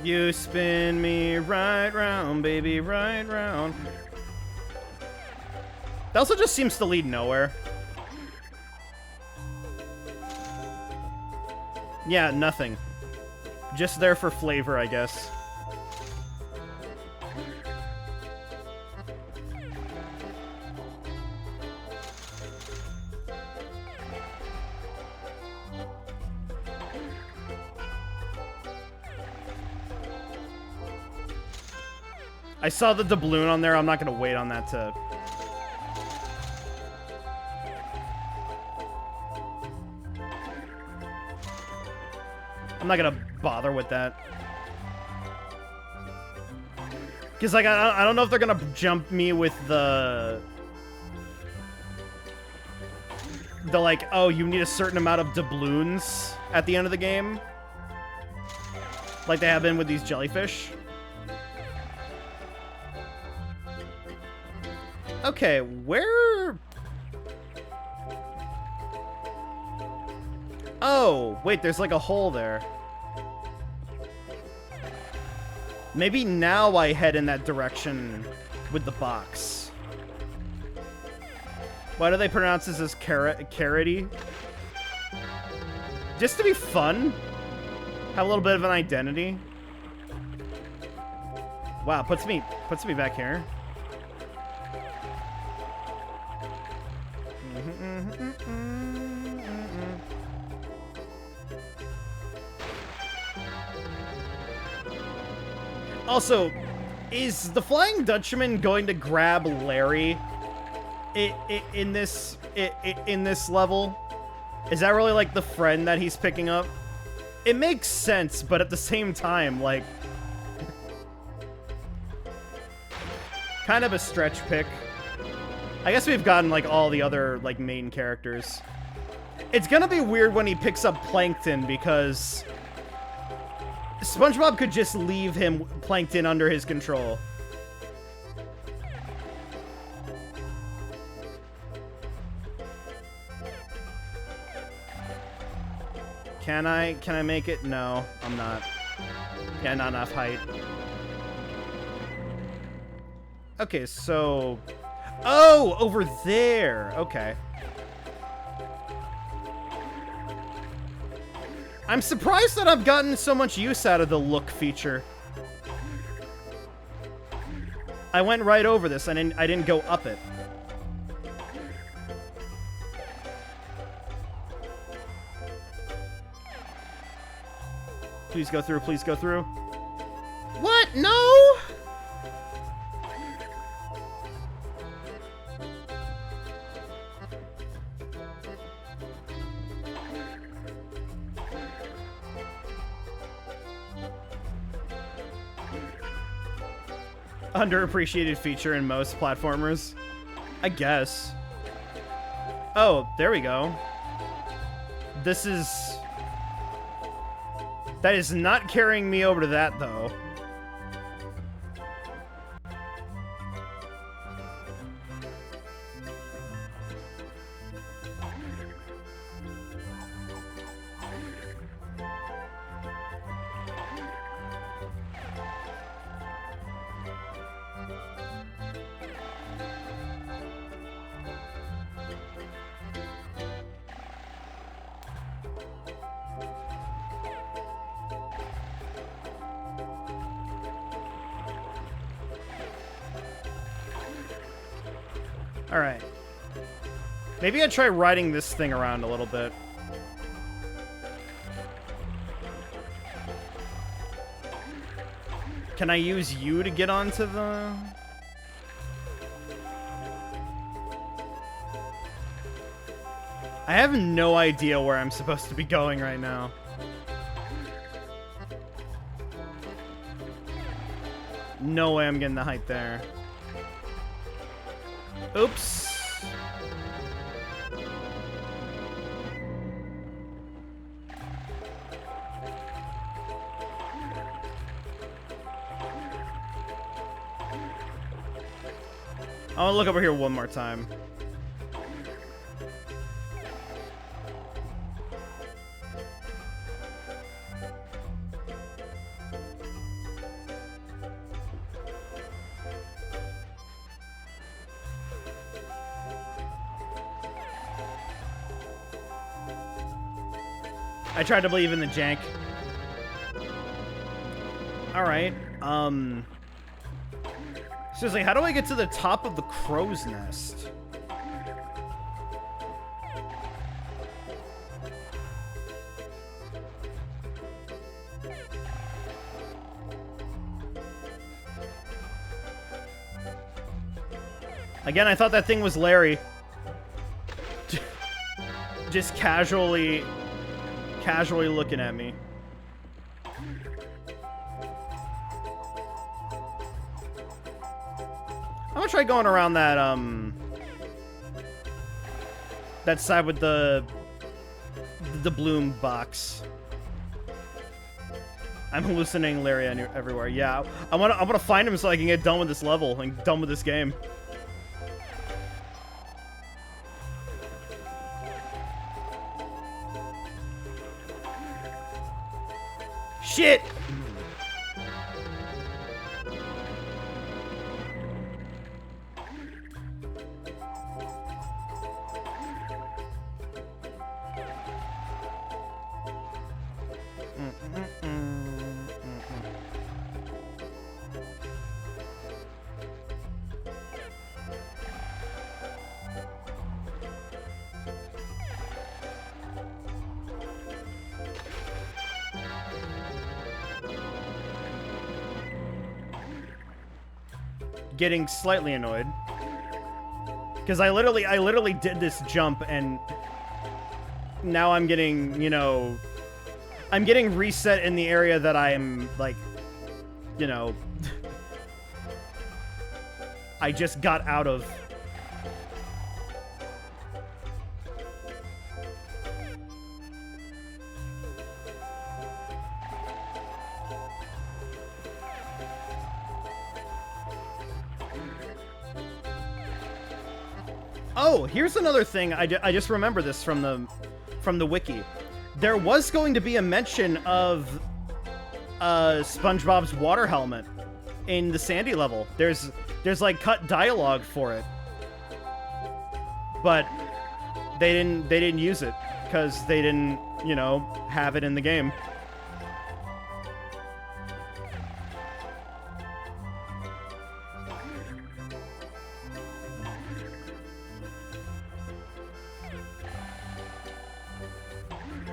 You spin me right round, baby, right round. That also just seems to lead nowhere. Yeah, nothing. Just there for flavor, I guess. I saw the doubloon on there. I'm not going to wait on that to... I'm not going to bother with that. Because, like, I don't know if they're going to jump me with the, like, oh, you need a certain amount of doubloons at the end of the game. Like they have been with these jellyfish. Okay, where... Oh, wait, there's like a hole there. Maybe now I head in that direction with the box. Why do they pronounce this as carroty? Just to be fun? Have a little bit of an identity? Wow, puts me back here. Also, is the Flying Dutchman going to grab Larry in this in this level? Is that really, like, the friend that he's picking up? It makes sense, but at the same time, like... kind of a stretch pick. I guess we've gotten, like, all the other, like, main characters. It's gonna be weird when he picks up Plankton, because... SpongeBob could just leave him, Plankton, under his control. Can I make it? No, I'm not. Yeah, not enough height. Okay, so... Oh, over there. Okay. I'm surprised that I've gotten so much use out of the look feature. I went right over this. I didn't go up it. Please go through, please go through. What? No! Underappreciated feature in most platformers. I guess. Oh, there we go. This is... That is not carrying me over to that, though. Alright. Maybe I'd try riding this thing around a little bit. Can I use you to get onto the... I have no idea where I'm supposed to be going right now. No way I'm getting the height there. Oops. I want to look over here one more time. I tried to believe in the jank. Alright, seriously, how do I get to the top of the crow's nest? Again, I thought that thing was Larry. Just casually looking at me. I'm gonna try going around that, that side with the bloom box. I'm hallucinating Larry everywhere. Yeah, I wanna find him so I can get done with this level and done with this game. Shit! Getting slightly annoyed. Because I literally did this jump, and now I'm getting, you know, I'm getting reset in the area that I'm, like, you know, I just got out of. Oh, here's another thing. I just remember this from the wiki. There was going to be a mention of SpongeBob's water helmet in the Sandy level. There's like cut dialogue for it, but they didn't use it because they didn't, you know, have it in the game.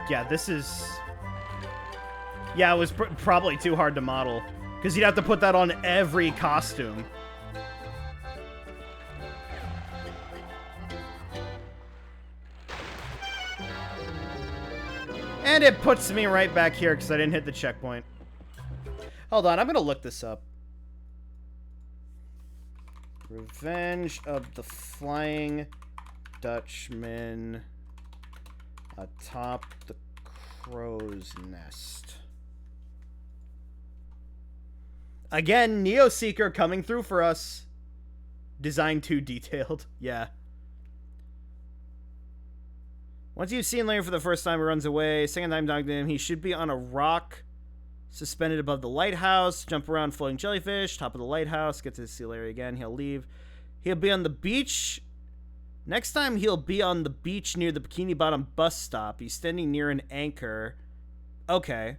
Yeah, this is... Yeah, it was probably too hard to model. Because you'd have to put that on every costume. And it puts me right back here because I didn't hit the checkpoint. Hold on, I'm going to look this up. Revenge of the Flying Dutchman... atop the crow's nest. Again, Neo Seeker coming through for us. Design too detailed. Yeah. Once you've seen Larry for the first time, he runs away. Second time talking to him, he should be on a rock suspended above the lighthouse. Jump around floating jellyfish. Top of the lighthouse. Get to see Larry again. He'll leave. He'll be on the beach. Next time, he'll be on the beach near the Bikini Bottom bus stop. He's standing near an anchor. Okay.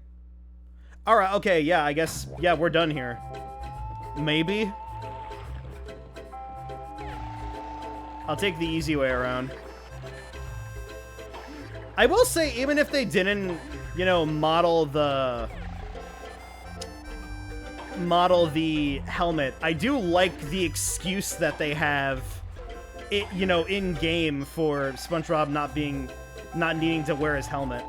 Alright, okay, yeah, I guess, yeah, we're done here. Maybe? I'll take the easy way around. I will say, even if they didn't, you know, model the helmet, I do like the excuse that they have it, you know, in game for SpongeBob not needing to wear his helmet.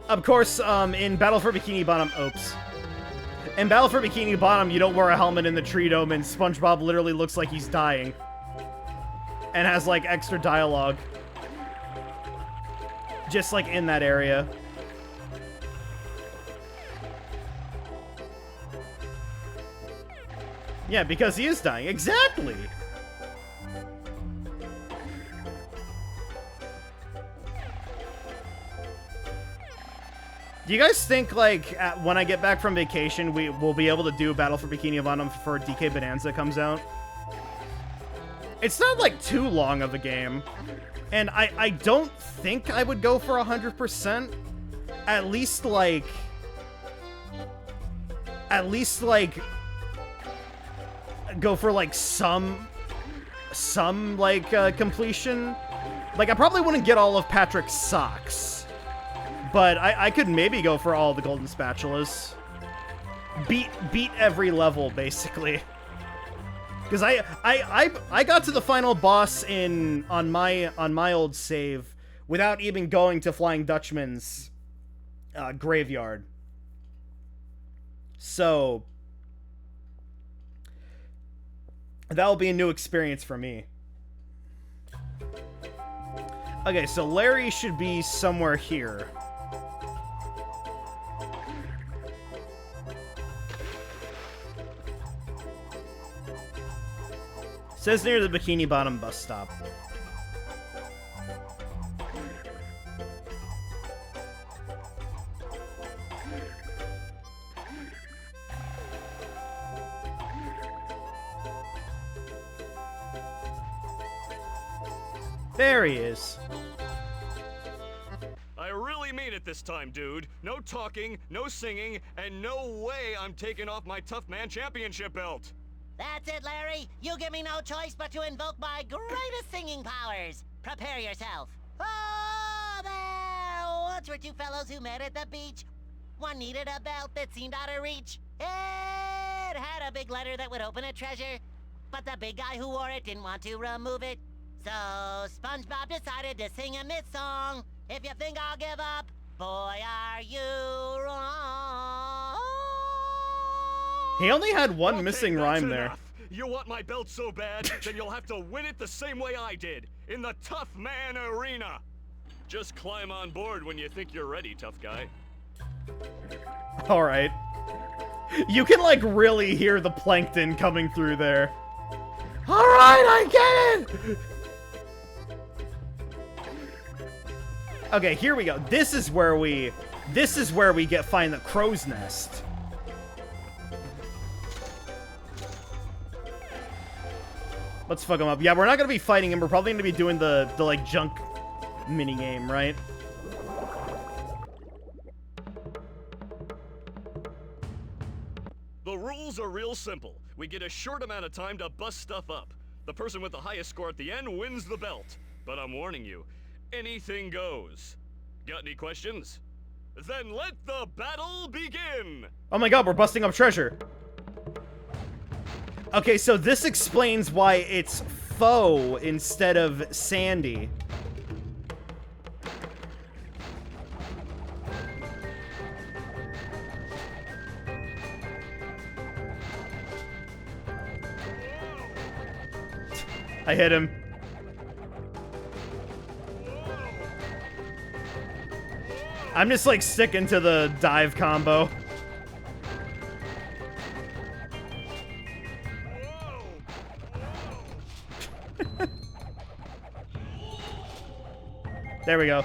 Of course, in Battle for Bikini Bottom, in Battle for Bikini Bottom, you don't wear a helmet in the tree dome, and SpongeBob literally looks like he's dying, and has like extra dialogue, just like in that area. Yeah, because he is dying. Exactly! Do you guys think, like, when I get back from vacation, we will be able to do Battle for Bikini Bottom before DK Bonanza comes out? It's not, like, too long of a game. And I don't think I would go for 100%. At least, like, go for, like, some completion. Like, I probably wouldn't get all of Patrick's socks. But I could maybe go for all the golden spatulas. Beat every level, basically. Because I got to the final boss on my old save without even going to Flying Dutchman's graveyard. So that'll be a new experience for me. Okay, so Larry should be somewhere here. Says near the Bikini Bottom bus stop. There he is. I really mean it this time, dude. No talking, no singing, and no way I'm taking off my Tough Man Championship belt. That's it, Larry. You give me no choice but to invoke my greatest singing powers. Prepare yourself. Oh, there! Once were two fellows who met at the beach. One needed a belt that seemed out of reach. Hey! it had a big letter that would open a treasure, but the big guy who wore it didn't want to remove it. So SpongeBob decided to sing a myth song. If you think I'll give up, boy, are you wrong. He only had one Okay, missing that's rhyme there. enough. You want my belt so bad, then you'll have to win it the same way I did, in the Tough Man Arena. Just climb on board when you think you're ready, tough guy. All right. You can, like, really hear the plankton coming through there. All right, I get it! Okay, here we go. This is where we get find the crow's nest. Let's fuck him up. Yeah, we're not gonna be fighting him. We're probably gonna be doing the like junk mini game, right? The rules are real simple. We get a short amount of time to bust stuff up. The person with the highest score at the end wins the belt. But I'm warning you, anything goes. Got any questions? Then let the battle begin! Oh my god, we're busting up treasure. Okay, so this explains why it's Foe instead of Sandy. I hit him. I'm just like sticking to the dive combo. There we go.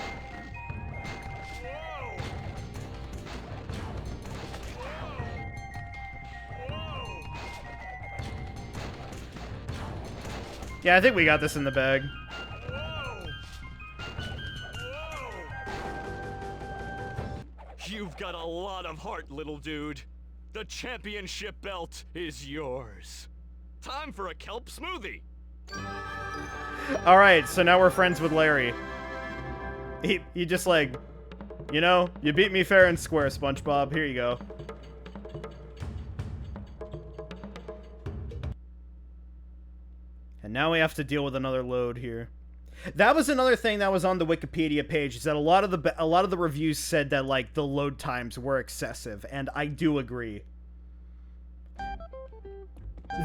Yeah, I think we got this in the bag. You've got a lot of heart, little dude. The championship belt is yours. Time for a kelp smoothie. All right, so now we're friends with Larry. He just like, you know, you beat me fair and square, SpongeBob. Here you go. And now we have to deal with another load here. That was another thing that was on the Wikipedia page, is that a lot of the reviews said that like the load times were excessive, and I do agree.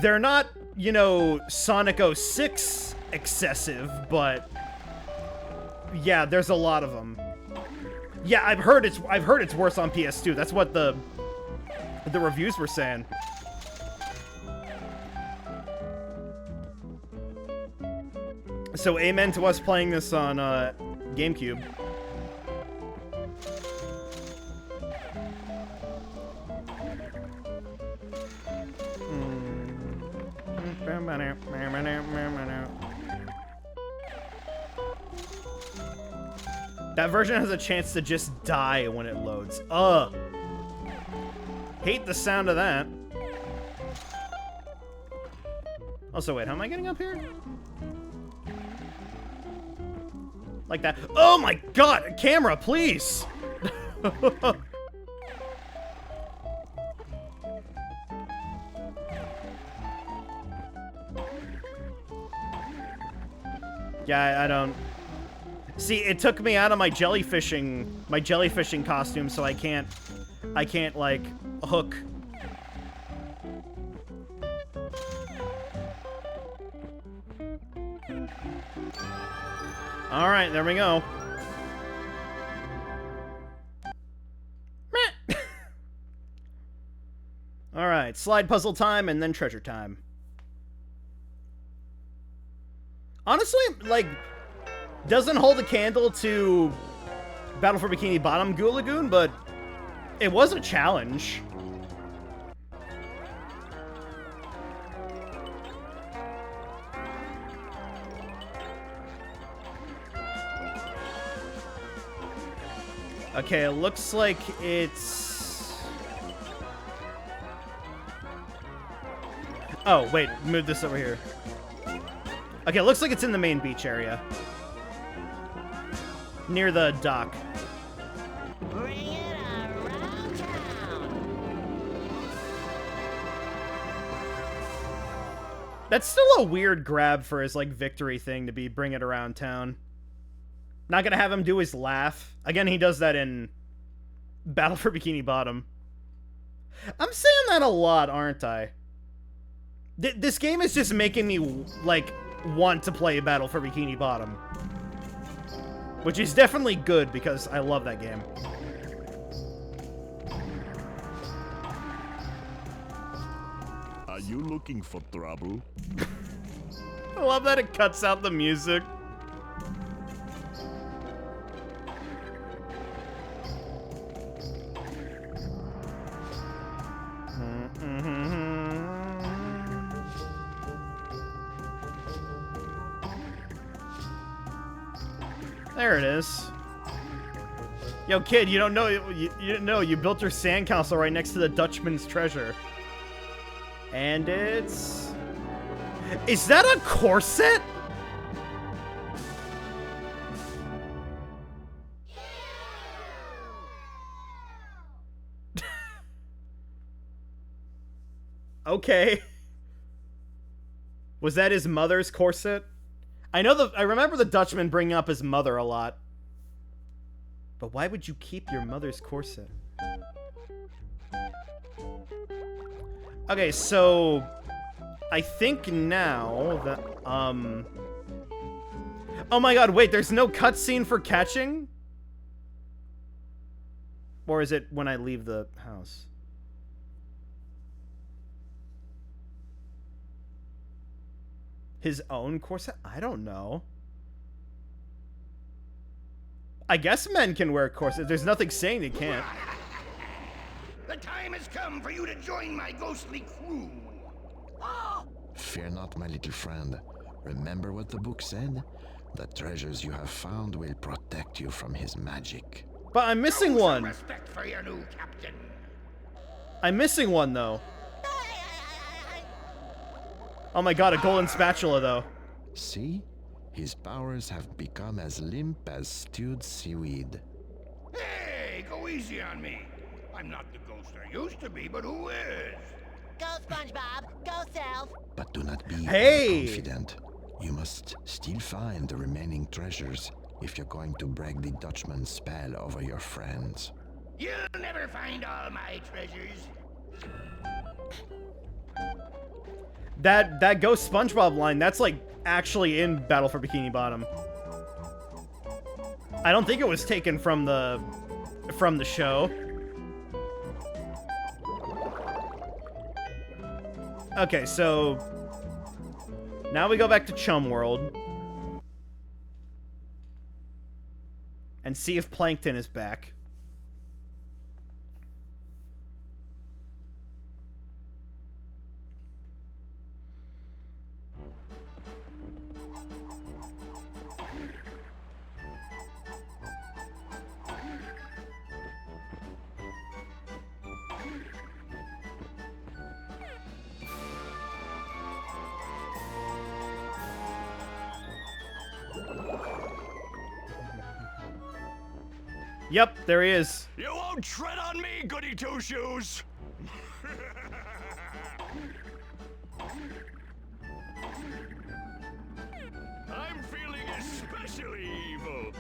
They're not, you know, Sonic 06 excessive, but yeah, there's a lot of them. Yeah, I've heard it's worse on PS2. That's what the reviews were saying. So amen to us playing this on GameCube. That version has a chance to just die when it loads. Ugh. Hate the sound of that. Also, wait, how am I getting up here? Like that. Oh my god! Camera, please! Yeah, I don't... See, it took me out of my jellyfishing costume, so I can't, like, hook. Alright, there we go. Alright, slide puzzle time and then treasure time. Honestly, like, doesn't hold a candle to Battle for Bikini Bottom Goo Lagoon, but it was a challenge. Okay, it looks like it's... Oh, wait, move this over here. Okay, it looks like it's in the main beach area. Near the dock. Bring it around town. That's still a weird grab for his, like, victory thing to be bring it around town. Not gonna have him do his laugh. Again, he does that in Battle for Bikini Bottom. I'm saying that a lot, aren't I? This game is just making me, like, want to play Battle for Bikini Bottom. Which is definitely good, because I love that game. Are you looking for trouble? I love that it cuts out the music. There it is. Yo, kid, you don't know you didn't know you built your sandcastle right next to the Dutchman's treasure. And it's... Is that a corset? Okay. Was that his mother's corset? I remember the Dutchman bringing up his mother a lot. But why would you keep your mother's corset? Okay, so I think now that oh my god, wait, there's no cutscene for catching? Or is it when I leave the house? His own corset? I don't know. I guess men can wear corsets. There's nothing saying they can't. The time has come for you to join my ghostly crew. Fear not, my little friend. Remember what the book said? The treasures you have found will protect you from his magic. But I'm missing Show some one. respect for your new captain. I'm missing one, though. Oh my god, a golden spatula, though. See? His powers have become as limp as stewed seaweed. Hey, go easy on me. I'm not the ghost I used to be, but who is? Go, SpongeBob. Go, Self. But do not be Hey! confident. You must still find the remaining treasures if you're going to break the Dutchman's spell over your friends. You'll never find all my treasures. That Ghost SpongeBob line, that's like actually in Battle for Bikini Bottom. I don't think it was taken from the show. Okay, so now we go back to Chum World and see if Plankton is back. Yep, there he is. You won't tread on me, goody two-shoes! I'm feeling especially evil.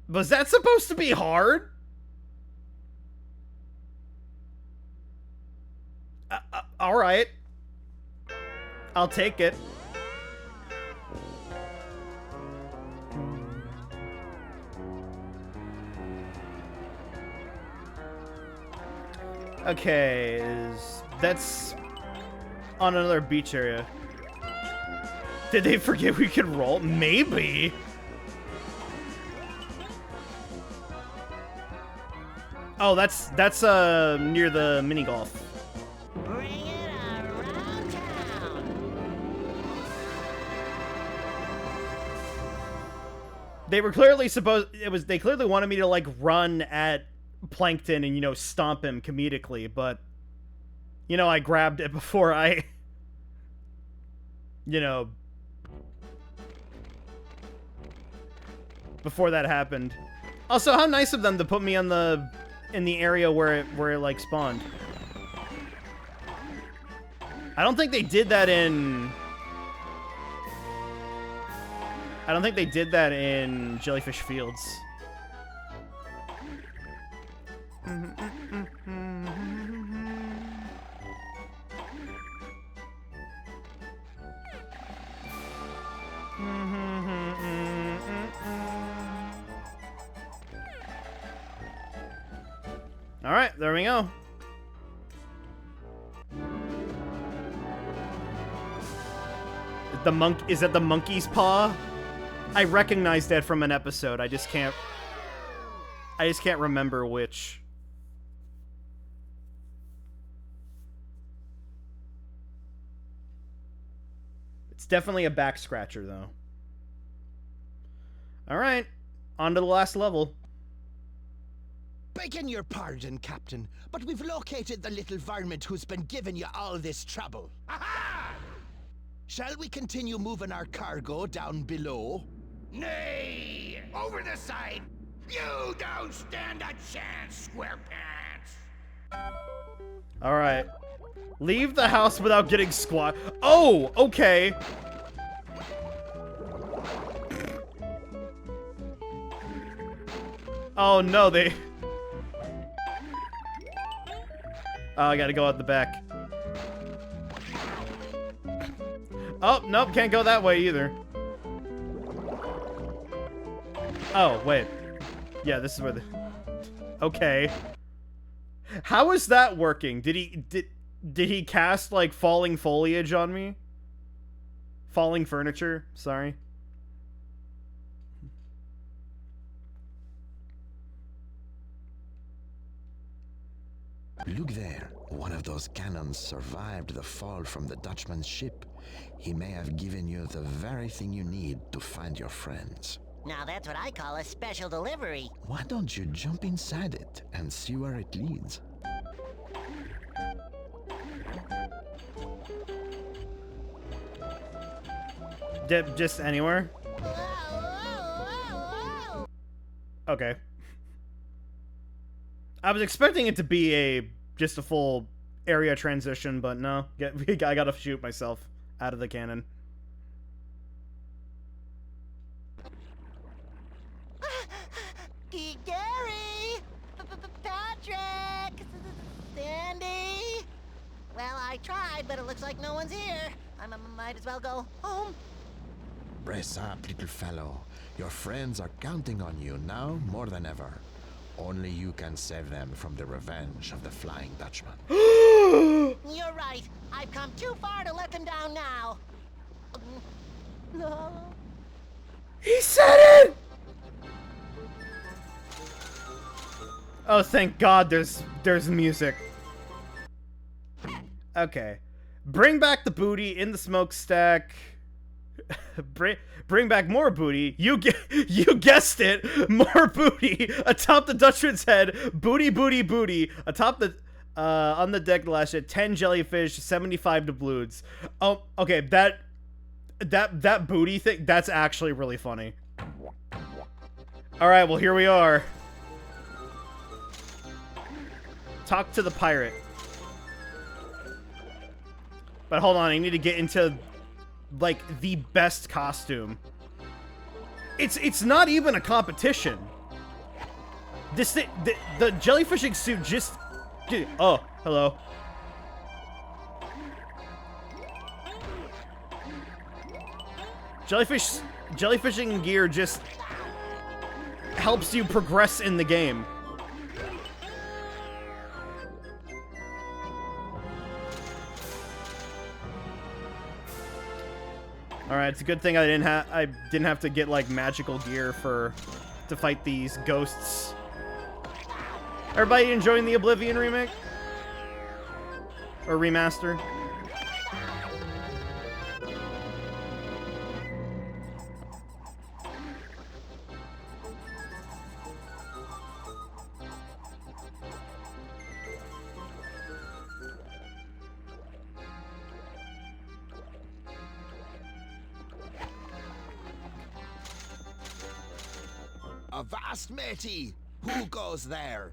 Was that supposed to be hard? All right. I'll take it. Okay, that's on another beach area. Did they forget we could roll? Maybe. Oh, that's near the mini golf. Bring it around town. They were clearly they clearly wanted me to like run at Plankton and, you know, stomp him comedically, but, you know, I grabbed it before I, you know, before that happened. Also, how nice of them to put me on in the area where it like spawned. I don't think they did that in Jellyfish Fields. All right, there we go. Is that the monkey's paw? I recognized that from an episode. I just can't remember which. It's definitely a back scratcher though. All right, on to the last level. Begging your pardon, Captain, but we've located the little varmint who's been giving you all this trouble. Aha! Shall we continue moving our cargo down below? Nay! Over the side! You don't stand a chance, SquarePants! Alright. Leave the house without getting squat. Oh, okay. Oh no, they... Oh, I gotta go out the back. Oh, nope, can't go that way either. Oh, wait. Yeah, this is where the... Okay. How is that working? Did he cast, like, falling foliage on me? Falling furniture? Sorry. Look there. One of those cannons survived the fall from the Dutchman's ship. He may have given you the very thing you need to find your friends. Now that's what I call a special delivery. Why don't you jump inside it and see where it leads? Just anywhere? Okay. I was expecting it to be just a full area transition, but no. I gotta shoot myself out of the cannon. Gary! Patrick! Sandy! Well, I tried, but it looks like no one's here. I might as well go home. Brace up, little fellow. Your friends are counting on you now more than ever. Only you can save them from the revenge of the Flying Dutchman. You're right. I've come too far to let them down now. No. He said it! Oh, thank God there's music. Okay. Bring back the booty in the smokestack. Bring back more booty. You guessed it. More booty atop the Dutchman's head. Booty, booty, booty atop the on the deck last year. 10 jellyfish, 75 doubloons. Oh, okay. That booty thing. That's actually really funny. All right. Well, here we are. Talk to the pirate. But hold on. I need to get into like the best costume. It's not even a competition. This thing, the jellyfishing suit just... Dude, oh, hello. Jellyfishing gear just helps you progress in the game. All right, it's a good thing I didn't have to get like magical gear to fight these ghosts. Everybody enjoying the Oblivion remake or remaster? Avast, matey! Who goes there?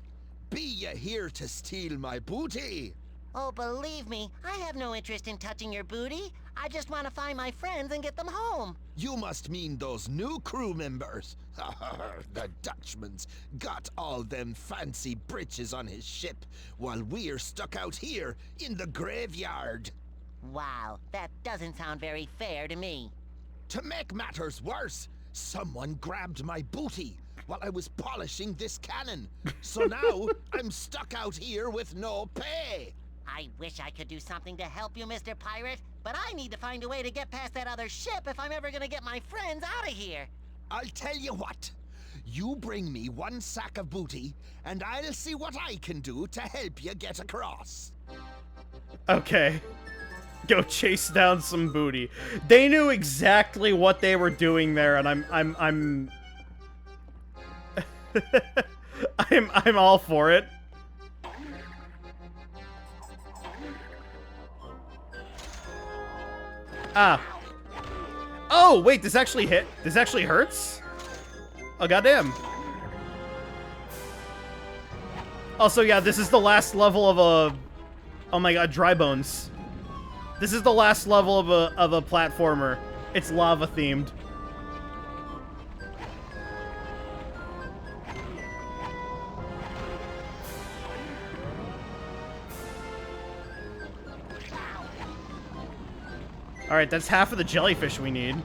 Be ye here to steal my booty? Oh, believe me, I have no interest in touching your booty. I just want to find my friends and get them home. You must mean those new crew members. The Dutchman's got all them fancy britches on his ship, while we're stuck out here in the graveyard. Wow, that doesn't sound very fair to me. To make matters worse, someone grabbed my booty while I was polishing this cannon. So now I'm stuck out here with no pay. I wish I could do something to help you, Mr. Pirate, but I need to find a way to get past that other ship if I'm ever gonna get my friends out of here. I'll tell you what. You bring me one sack of booty, and I'll see what I can do to help you get across. Okay. Go chase down some booty. They knew exactly what they were doing there, and I'm I'm all for it. Ah. Oh, wait, this actually hit? This actually hurts? Oh, goddamn. Also, yeah, this is the last level of a... Oh my god, dry bones. This is the last level of a platformer. It's lava themed. Alright, that's half of the jellyfish we need.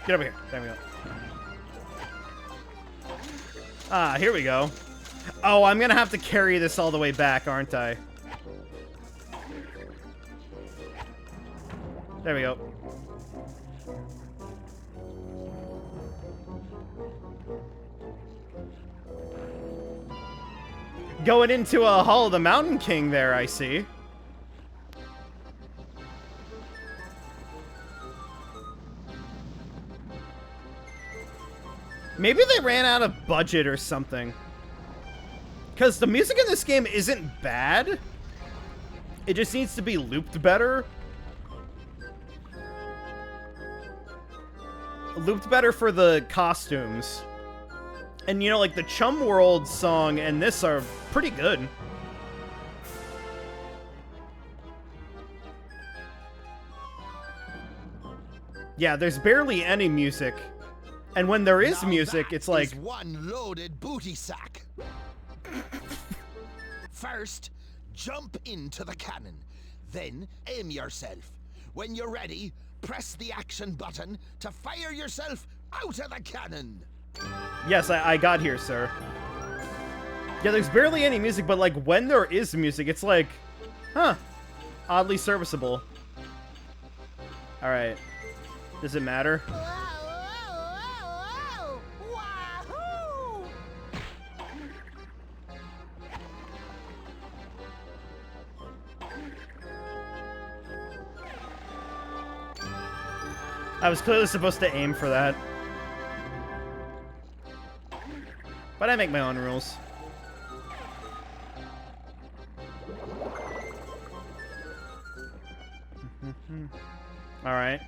Get over here. There we go. Ah, here we go. Oh, I'm gonna have to carry this all the way back, aren't I? There we go. Going into a Hall of the Mountain King there, I see. Maybe they ran out of budget or something. Because the music in this game isn't bad. It just needs to be looped better. Looped better for the costumes. And, you know, like, the Chum World song and this are pretty good. Yeah, there's barely any music. And when there is music, it's like... Is one loaded booty sack. First, jump into the cannon. Then, aim yourself. When you're ready, press the action button to fire yourself out of the cannon. Yes, I got here, sir. Yeah, there's barely any music, but, like, when there is music, it's like, huh, oddly serviceable. Alright. Does it matter? Wahoo! I was clearly supposed to aim for that. But I make my own rules. Alright.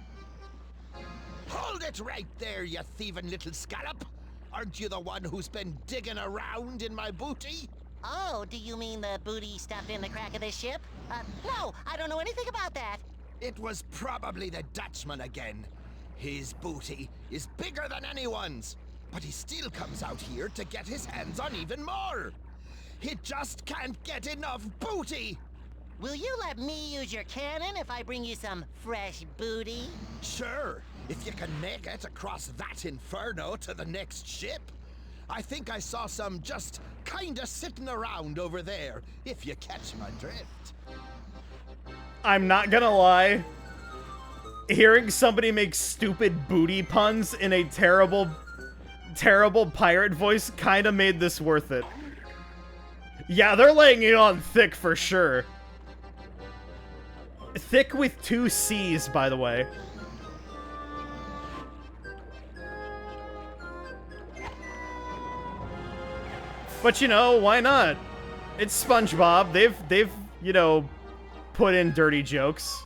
Hold it right there, you thieving little scallop. Aren't you the one who's been digging around in my booty? Oh, do you mean the booty stuffed in the crack of this ship? No, I don't know anything about that. It was probably the Dutchman again. His booty is bigger than anyone's, but he still comes out here to get his hands on even more. He just can't get enough booty. Will you let me use your cannon if I bring you some fresh booty? Sure, if you can make it across that inferno to the next ship. I think I saw some just kinda sitting around over there, if you catch my drift. I'm not gonna lie. Hearing somebody make stupid booty puns in a terrible pirate voice kinda made this worth it. Yeah, they're laying it on thick for sure. Thick with 2 C's, by the way. But you know, why not? It's SpongeBob. They've you know, put in dirty jokes.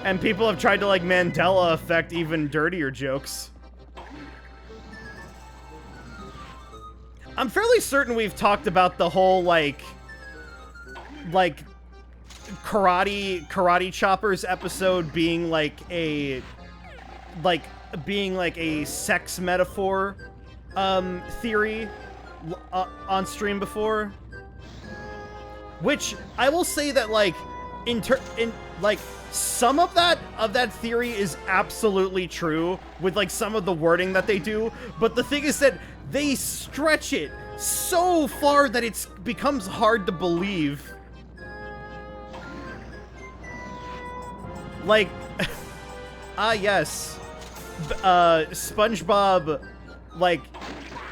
And people have tried to, like, Mandela effect even dirtier jokes. I'm fairly certain we've talked about the whole, like karate choppers episode being like a sex metaphor theory on stream before, which I will say that like some of that theory is absolutely true with like some of the wording that they do, but the thing is that they stretch it so far that it becomes hard to believe. Like, yes. SpongeBob, like,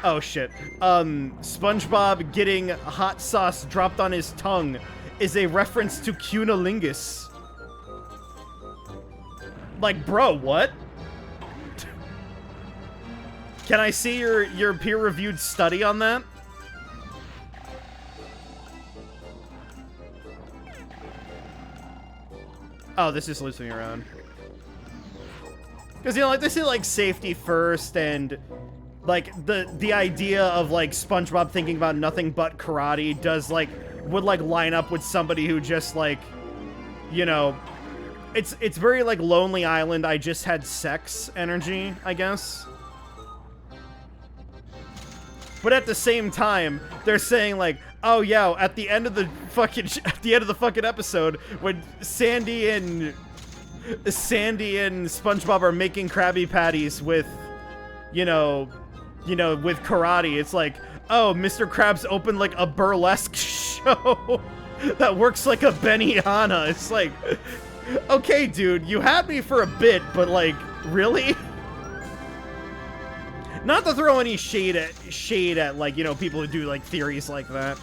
oh shit. SpongeBob getting hot sauce dropped on his tongue is a reference to cunnilingus. Like, bro, what? Can I see your peer-reviewed study on that? Oh, this is looping around. Because, you know, like, they say, like, safety first, and, like, the idea of, like, SpongeBob thinking about nothing but karate does, like, would, like, line up with somebody who just, like, you know, it's very, like, Lonely Island, I just had sex energy, I guess. But at the same time, they're saying, like, oh, yeah, at the end of the fucking episode, when Sandy and SpongeBob are making Krabby Patties with, you know, with karate, it's like, oh, Mr. Krabs opened, like, a burlesque show that works like a Benihana. It's like, okay, dude, you had me for a bit, but, like, really? Not to throw any shade at, like, you know, people who do, like, theories like that.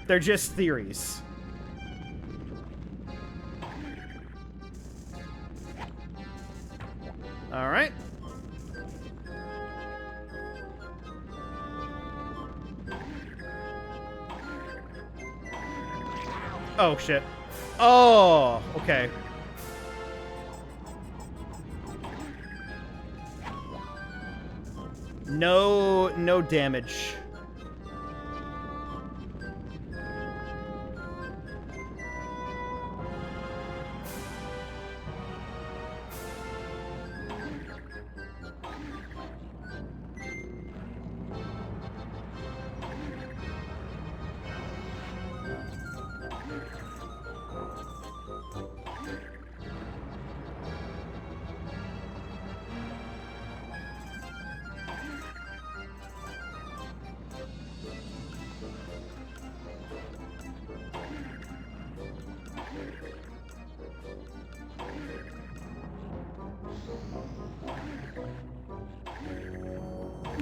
They're just theories. All right. Oh, shit. Oh, okay. No damage.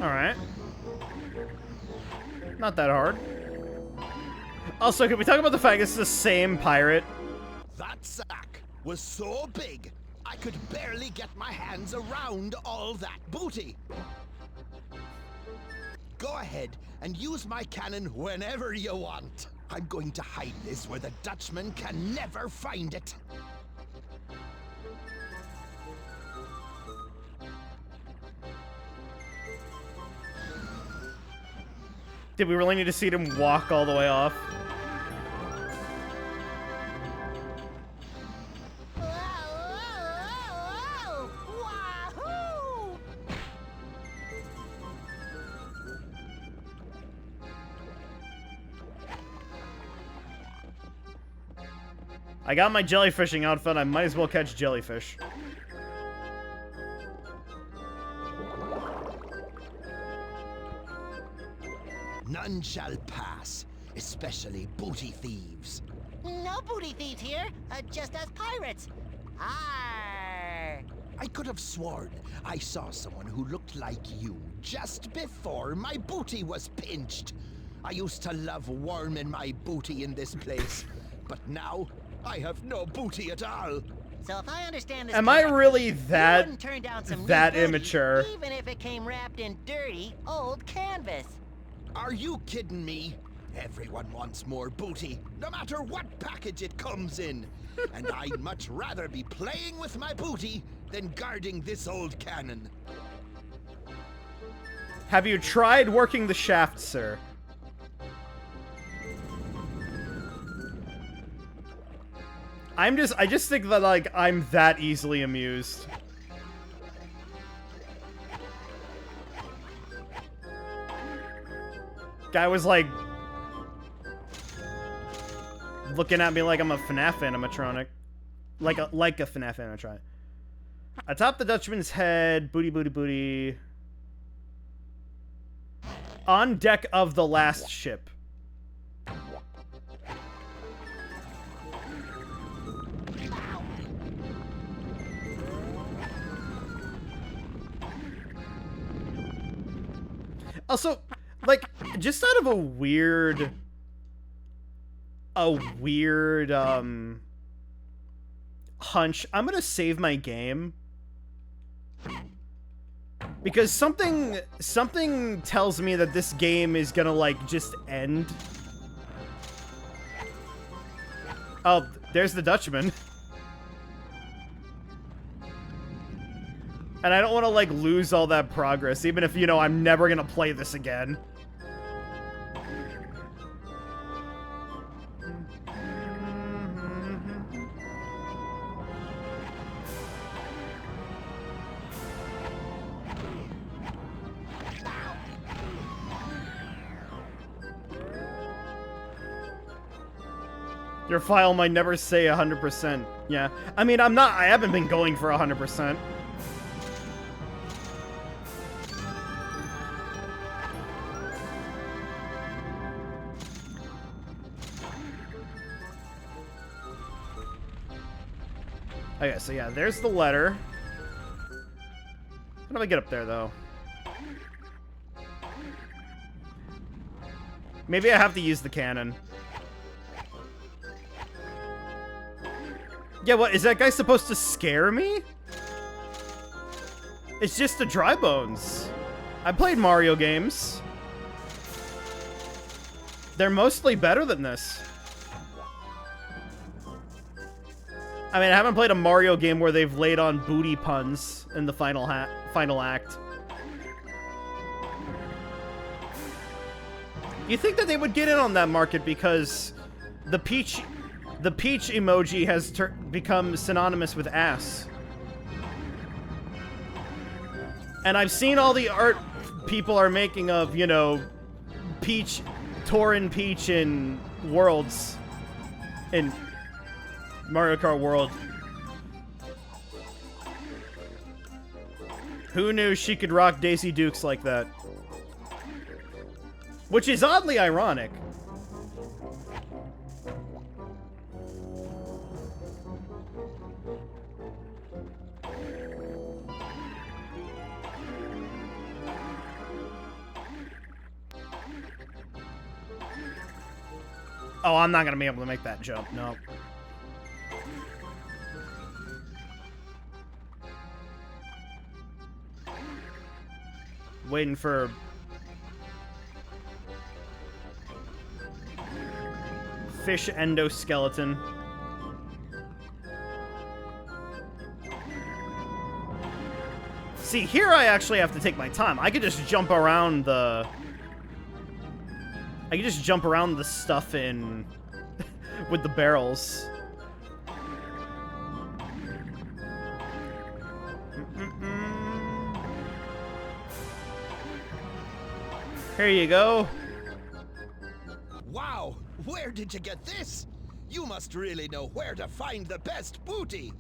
Alright. Not that hard. Also, can we talk about the fact it's the same pirate? That sack was so big, I could barely get my hands around all that booty. Go ahead and use my cannon whenever you want. I'm going to hide this where the Dutchman can never find it. Did we really need to see him walk all the way off? I got my jellyfishing outfit, I might as well catch jellyfish. None shall pass, especially booty thieves. No booty thieves here, just us pirates. Arr! I could have sworn I saw someone who looked like you just before my booty was pinched. I used to love warming my booty in this place, but now I have no booty at all. So if I understand this Am I correctly, really you that wouldn't turn down some new that booty, immature? even if it came wrapped in dirty, old canvas. Are you kidding me? Everyone wants more booty, no matter what package it comes in. And I'd much rather be playing with my booty than guarding this old cannon. Have you tried working the shaft, sir? I just think that, like, I'm that easily amused. Guy was, like, looking at me like I'm a FNAF animatronic. Like a FNAF animatronic. Atop the Dutchman's head, booty, booty, booty. On deck of the last ship. Also, like, just out of a weird hunch, I'm gonna save my game. Because something tells me that this game is gonna, like, just end. Oh, there's the Dutchman. And I don't want to, like, lose all that progress, even if, you know, I'm never gonna play this again. Your file might never say 100%. Yeah. I mean, I haven't been going for 100%. Okay, so yeah, there's the letter. How do I get up there, though? Maybe I have to use the cannon. Yeah, what? Is that guy supposed to scare me? It's just the dry bones. I played Mario games. They're mostly better than this. I mean, I haven't played a Mario game where they've laid on booty puns in the final act. You think that they would get in on that market because the peach emoji has become synonymous with ass. And I've seen all the art people are making of, you know, Peach, Torin Peach in Worlds, in Mario Kart World. Who knew she could rock Daisy Dukes like that? Which is oddly ironic. Oh, I'm not gonna be able to make that jump, no. Waiting for... fish endoskeleton. See, here I actually have to take my time. I could just jump around the... I could just jump around the stuff in... with the barrels. Here you go. Wow, where did you get this? You must really know where to find the best booty.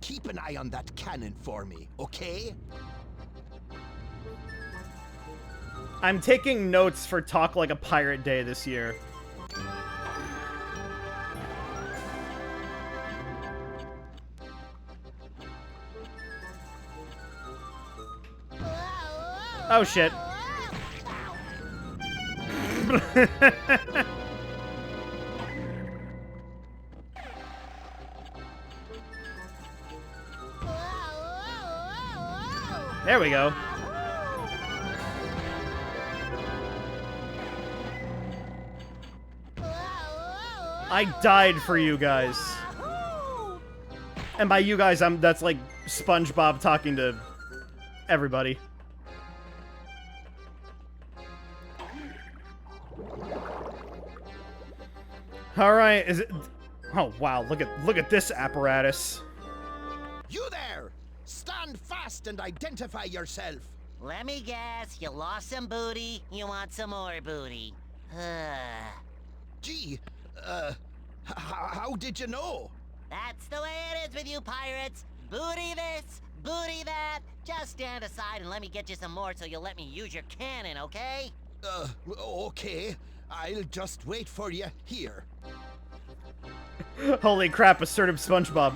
Keep an eye on that cannon for me, okay? I'm taking notes for Talk Like a Pirate Day this year. Oh shit. There we go. I died for you guys. And by you guys, that's like SpongeBob talking to everybody. All right, is it? Oh wow, look at this apparatus. You there! Stand fast and identify yourself. Let me guess, you lost some booty, you want some more booty. Gee, how did you know? That's the way it is with you pirates. Booty this, booty that. Just stand aside and let me get you some more so you'll let me use your cannon, okay? Okay. I'll just wait for you here. Holy crap, assertive SpongeBob.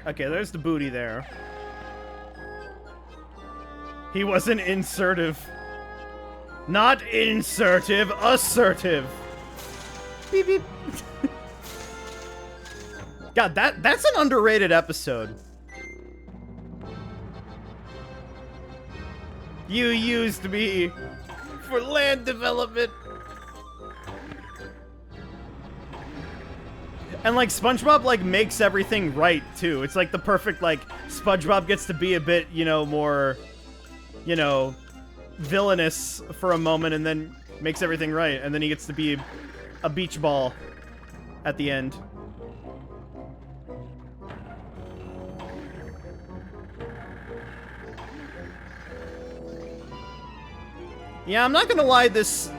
Okay, there's the booty there. He wasn't insertive. Not insertive, assertive. Beep beep. God, that's an underrated episode. You used me for land development. And, like, SpongeBob, like, makes everything right, too. It's, like, the perfect, like, SpongeBob gets to be a bit, you know, more, you know, villainous for a moment and then makes everything right. And then he gets to be a beach ball at the end. Yeah, I'm not gonna lie, this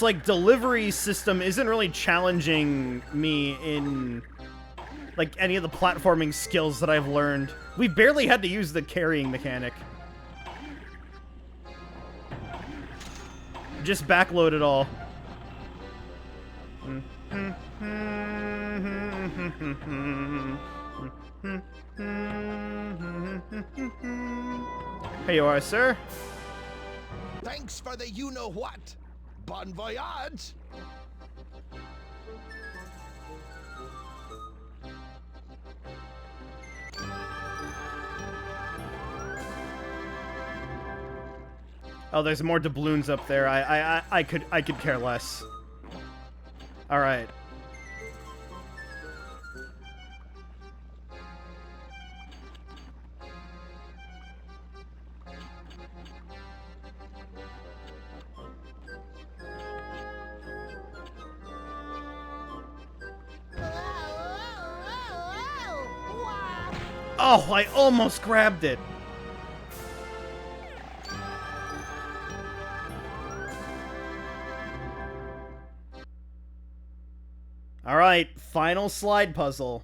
like delivery system isn't really challenging me in like any of the platforming skills that I've learned. We barely had to use the carrying mechanic. Just backload it all. Here you are, sir. Thanks for the you-know-what. Bon voyage! Oh, there's more doubloons up there. I could care less. All right. Oh, I almost grabbed it. All right, final slide puzzle.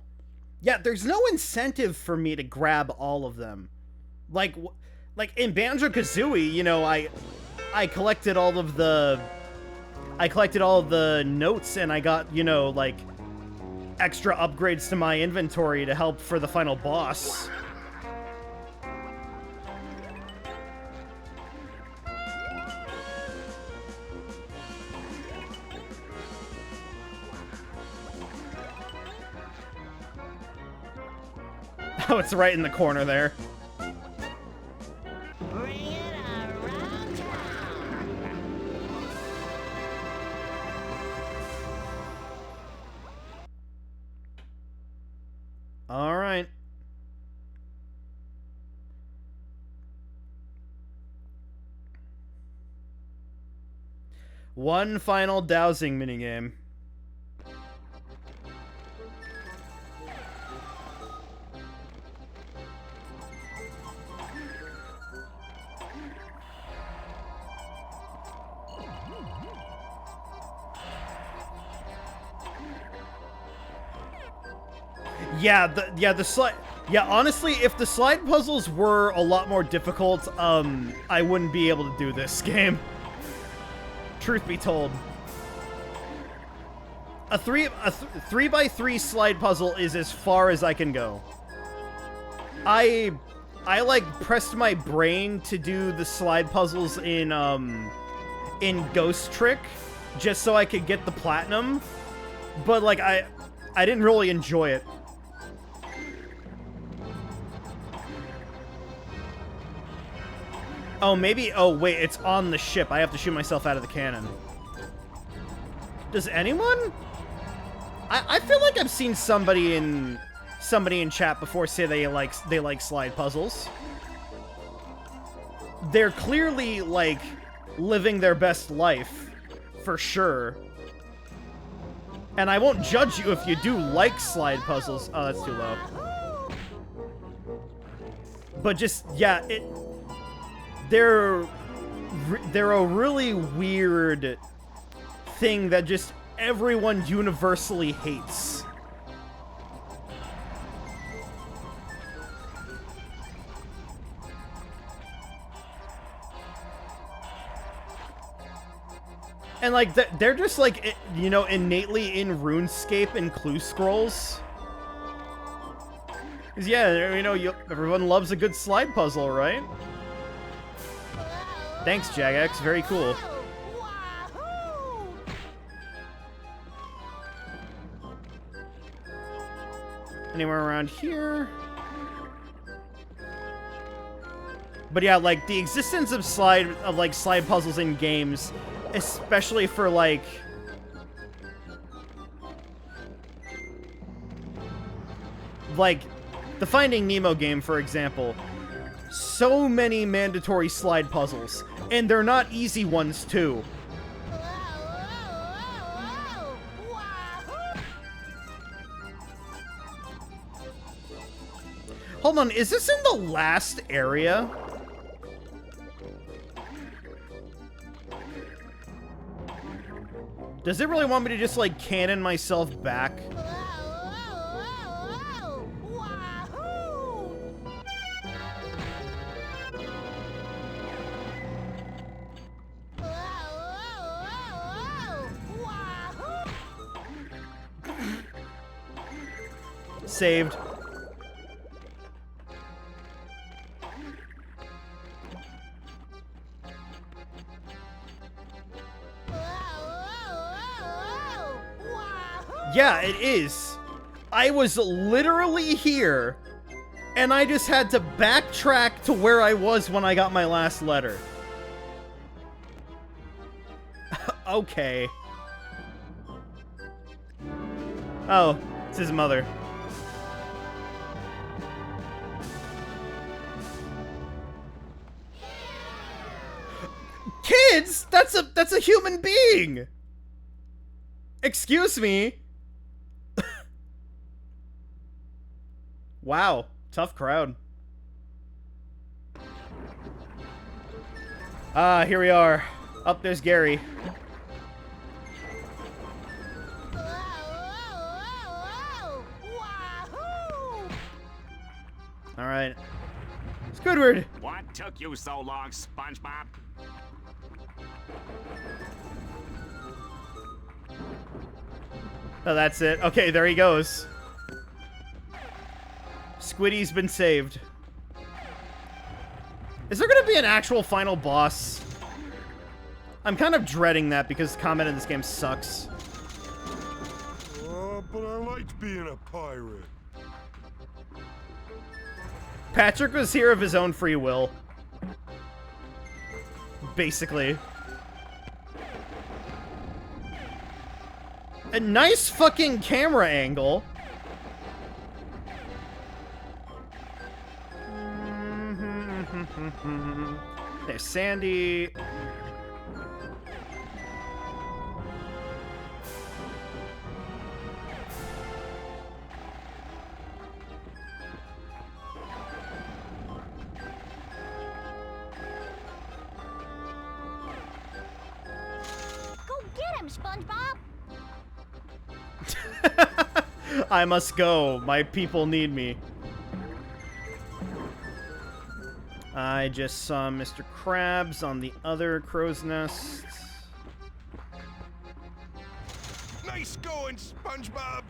Yeah, there's no incentive for me to grab all of them. Like in Banjo-Kazooie, you know, I collected all of the notes and I got, you know, like extra upgrades to my inventory to help for the final boss. Oh, it's right in the corner there. Bring it around town. All right. One final dowsing minigame. Yeah, the slide. Yeah, honestly, if the slide puzzles were a lot more difficult, I wouldn't be able to do this game. Truth be told. A 3x3 slide puzzle is as far as I can go. I like pressed my brain to do the slide puzzles in Ghost Trick just so I could get the platinum, but like I didn't really enjoy it. Oh, maybe. Oh, wait, it's on the ship. I have to shoot myself out of the cannon. Does anyone? I feel like I've seen somebody in chat before say they like slide puzzles. They're clearly like living their best life, for sure. And I won't judge you if you do like slide puzzles. Oh, that's too low. But just yeah, they're a really weird thing that just everyone universally hates. And like they're just like, you know, innately in RuneScape and Clue Scrolls. 'Cause yeah, you know, everyone loves a good slide puzzle, right? Thanks, Jagex. Very cool. Anywhere around here? But yeah, like the existence of slide puzzles in games, especially for like the Finding Nemo game, for example. So many mandatory slide puzzles, and they're not easy ones too. Hold on, is this in the last area? Does it really want me to just, like, cannon myself back? Saved. Yeah, it is. I was literally here, and I just had to backtrack to where I was when I got my last letter. Okay. Oh, it's his mother. Kids? That's a human being. Excuse me. Wow, tough crowd. Ah, here we are. Up there's Gary. All right. Squidward. What took you so long, SpongeBob? Oh, that's it. Okay, there he goes. Squiddy's been saved. Is there gonna be an actual final boss? I'm kind of dreading that because combat in this game sucks. But I liked being a pirate. Patrick was here of his own free will. Basically. A nice fucking camera angle. There's Sandy. Go get him, SpongeBob! I must go. My people need me. I just saw Mr. Krabs on the other crow's nest. Nice going, SpongeBob.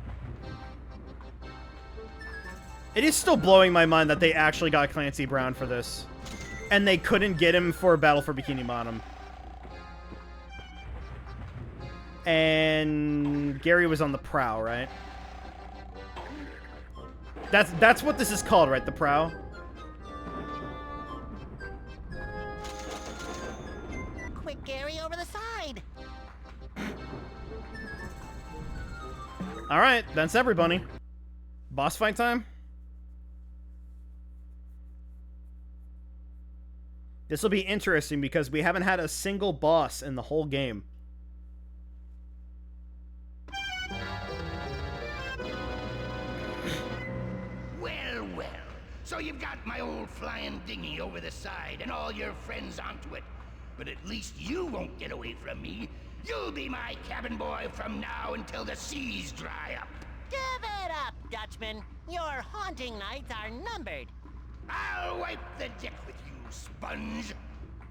It is still blowing my mind that they actually got Clancy Brown for this. And they couldn't get him for Battle for Bikini Bottom. And Gary was on the prow, right? That's what this is called, right? The prow? Quick, Gary, over the side. Alright, that's everybody. Boss fight time? This will be interesting because we haven't had a single boss in the whole game. Well, well. So you've got my old flying dinghy over the side and all your friends onto it. But at least you won't get away from me. You'll be my cabin boy from now until the seas dry up. Give it up, Dutchman. Your haunting nights are numbered. I'll wipe the deck with you, Sponge.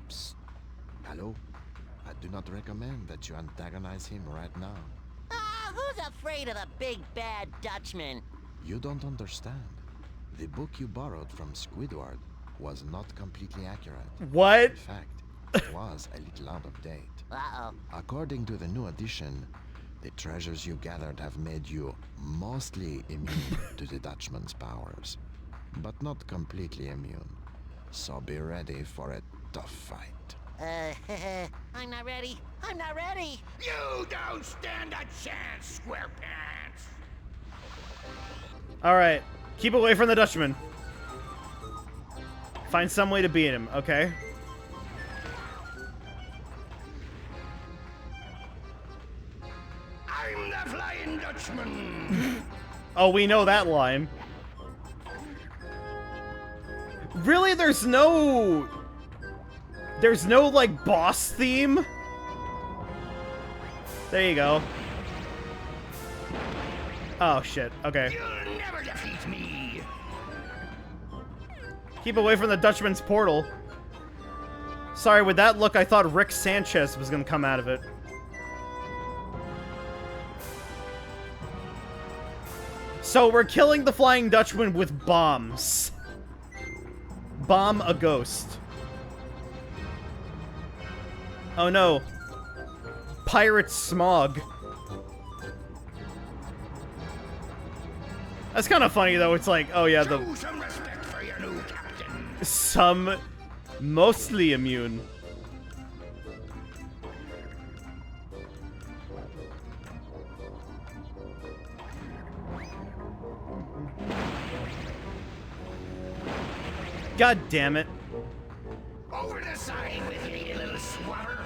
Psst. Hello? I do not recommend that you antagonize him right now. Ah, who's afraid of the big bad Dutchman? You don't understand. The book you borrowed from Squidward was not completely accurate. What? In fact, it was a little out of date. Uh-oh. According to the new edition, the treasures you gathered have made you mostly immune to the Dutchman's powers, but not completely immune. So be ready for a tough fight. I'm not ready. I'm not ready. You don't stand a chance, SquarePants. Alright, keep away from the Dutchman. Find some way to beat him, okay? I'm the Flying Dutchman. Oh, we know that line. Really? There's no, like, boss theme? There you go. Oh, shit. Okay. You'll never defeat me. Keep away from the Dutchman's portal. Sorry, with that look, I thought Rick Sanchez was gonna come out of it. So, we're killing the Flying Dutchman with bombs. Bomb a ghost. Oh no. Pirate smog. That's kind of funny though. It's like, oh yeah, Show some respect for your new captain. some mostly immune. God damn it. Over the side with you, you little swabber.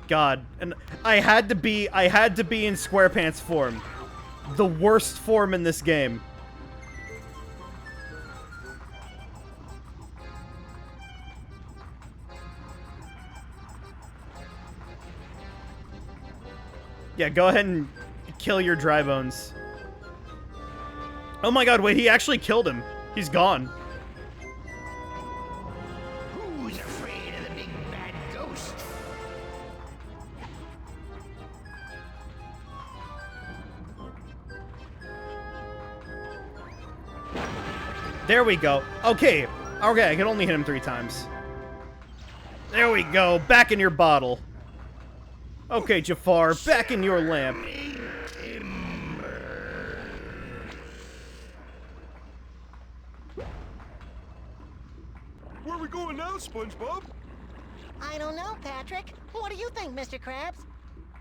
God, and I had to be in SquarePants form. The worst form in this game. Yeah, go ahead and kill your dry bones. Oh my god, wait, he actually killed him. He's gone. Who's afraid of the big bad ghost? There we go. Okay. Okay, I can only hit him 3 times. There we go. Back in your bottle. Okay, Jafar, back in your lamp. Where are we going now, SpongeBob? I don't know, Patrick. What do you think, Mr. Krabs?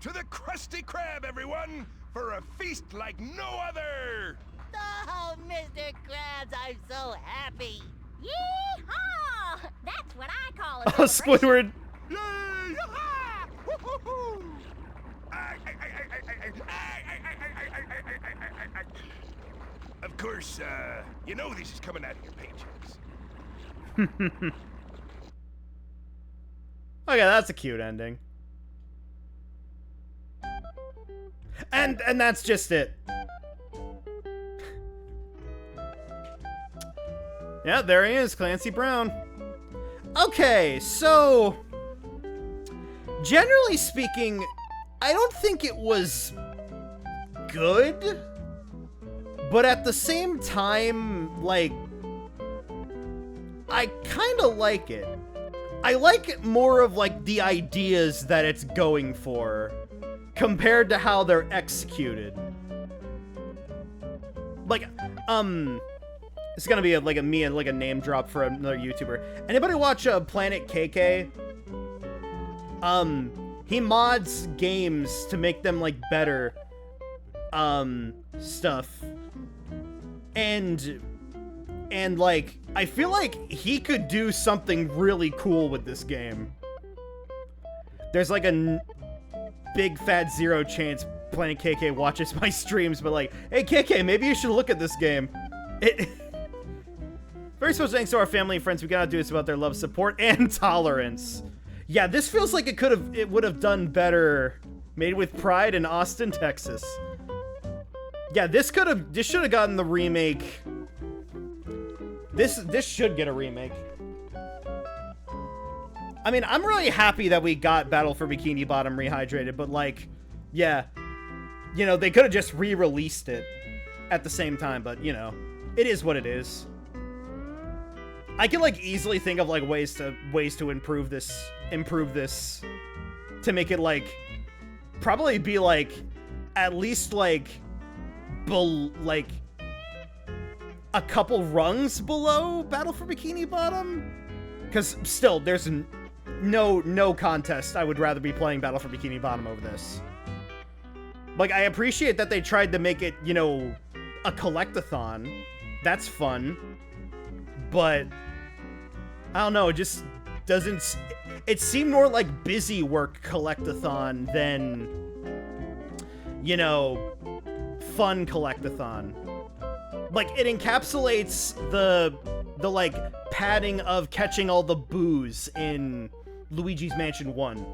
To the Krusty Krab, everyone, for a feast like no other. Oh, Mr. Krabs, I'm so happy. Yee-haw! That's what I call a Oh, celebration. Squidward. Yay! Yaha! Woo-hoo-hoo! Of course, you know this is coming out of your paychecks. Okay, that's a cute ending. And that's just it. Yeah, there he is, Clancy Brown. Okay, so generally speaking, I don't think it was good, but at the same time, like, I kind of like it. I like it more of, like, the ideas that it's going for compared to how they're executed. Like, it's gonna be a name drop for another YouTuber. Anybody watch Planet KK? He mods games to make them, like, better, stuff. And like, I feel like he could do something really cool with this game. There's, like, a big fat zero chance Planet KK watches my streams, but, like, hey, KK, maybe you should look at this game. Very special thanks to our family and friends. We gotta do this about their love, support, and tolerance. Yeah, this feels like it would have done better made with pride in Austin, Texas. Yeah, this should have gotten the remake. This should get a remake. I mean, I'm really happy that we got Battle for Bikini Bottom rehydrated, but, like, yeah. You know, they could have just re-released it at the same time, but, you know, it is what it is. I can, like, easily think of, like, ways to improve this to make it, like, probably be, like, at least, like, a couple rungs below Battle for Bikini Bottom. Because still, there's no contest. I would rather be playing Battle for Bikini Bottom over this. Like, I appreciate that they tried to make it, you know, a collectathon. That's fun. But I don't know, it just doesn't... It seemed more like busy work collectathon than, you know, fun collectathon. Like, it encapsulates the like, padding of catching all the boos in Luigi's Mansion 1.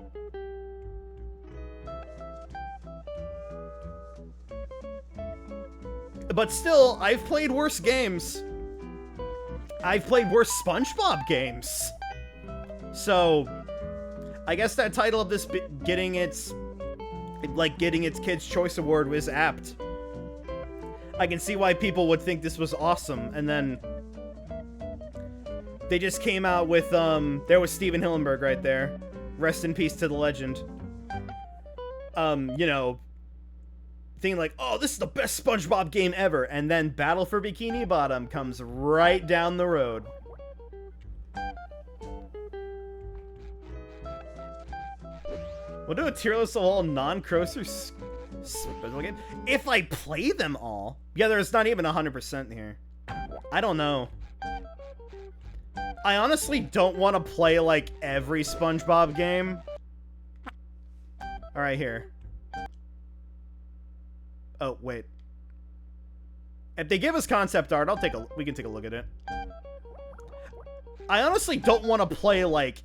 But still, I've played worse games. I've played worse SpongeBob games. So, I guess that title of this getting its Kids' Choice Award was apt. I can see why people would think this was awesome, and then they just came out with, there was Steven Hillenburg right there. Rest in peace to the legend. You know, thinking like, oh, this is the best SpongeBob game ever, and then Battle for Bikini Bottom comes right down the road. We'll do a tier list of all non-Crosser special games. If I play them all. Yeah, there's not even 100% here. I don't know. I honestly don't want to play, like, every SpongeBob game. Alright, here. Oh, wait. If they give us concept art, we can take a look at it. I honestly don't want to play, like,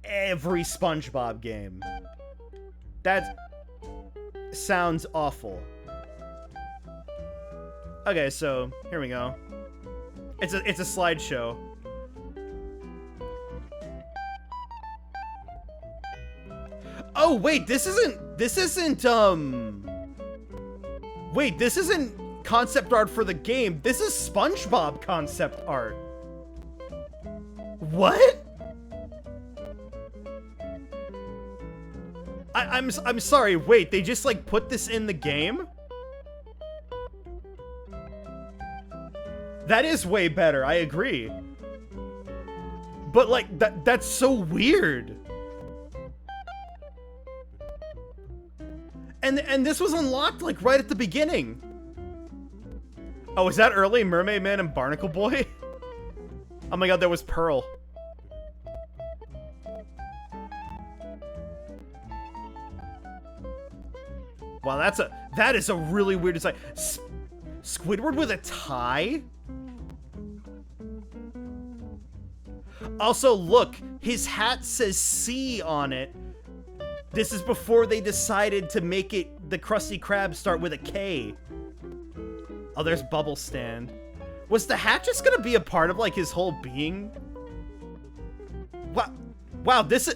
every SpongeBob game. That sounds awful. Okay, so here we go. It's a slideshow. Oh wait, this isn't wait, this isn't concept art for the game. This is SpongeBob concept art. What? I'm sorry, wait, they just, like, put this in the game? That is way better, I agree. But, like, that's so weird. And this was unlocked, like, right at the beginning. Oh, is that early Mermaid Man and Barnacle Boy? Oh my god, that was Pearl. Wow, that is a really weird design. Squidward with a tie? Also, look, his hat says C on it. This is before they decided to make it the Krusty Krab start with a K. Oh, there's Bubble Stand. Was the hat just gonna be a part of, like, his whole being? Wow, this is...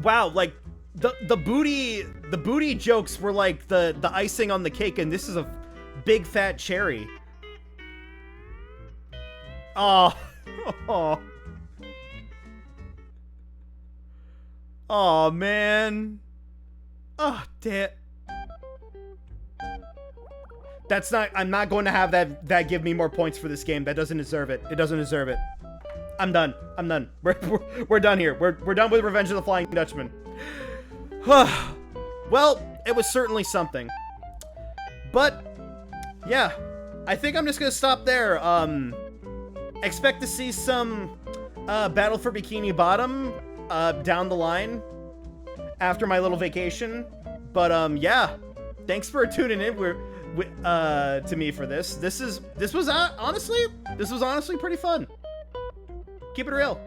Wow, like, the booty jokes were, like, the icing on the cake, and this is a big fat cherry. Oh. Oh. Oh, man. Oh, damn. That's not... I'm not going to have that give me more points for this game. That doesn't deserve it. It doesn't deserve it. I'm done. I'm done. We're done here. We're done with Revenge of the Flying Dutchman. Well, it was certainly something. But, yeah. I think I'm just going to stop there. Expect to see some Battle for Bikini Bottom down the line after my little vacation. But, yeah. Thanks for tuning in to me for this. This was honestly pretty fun. Keep it real.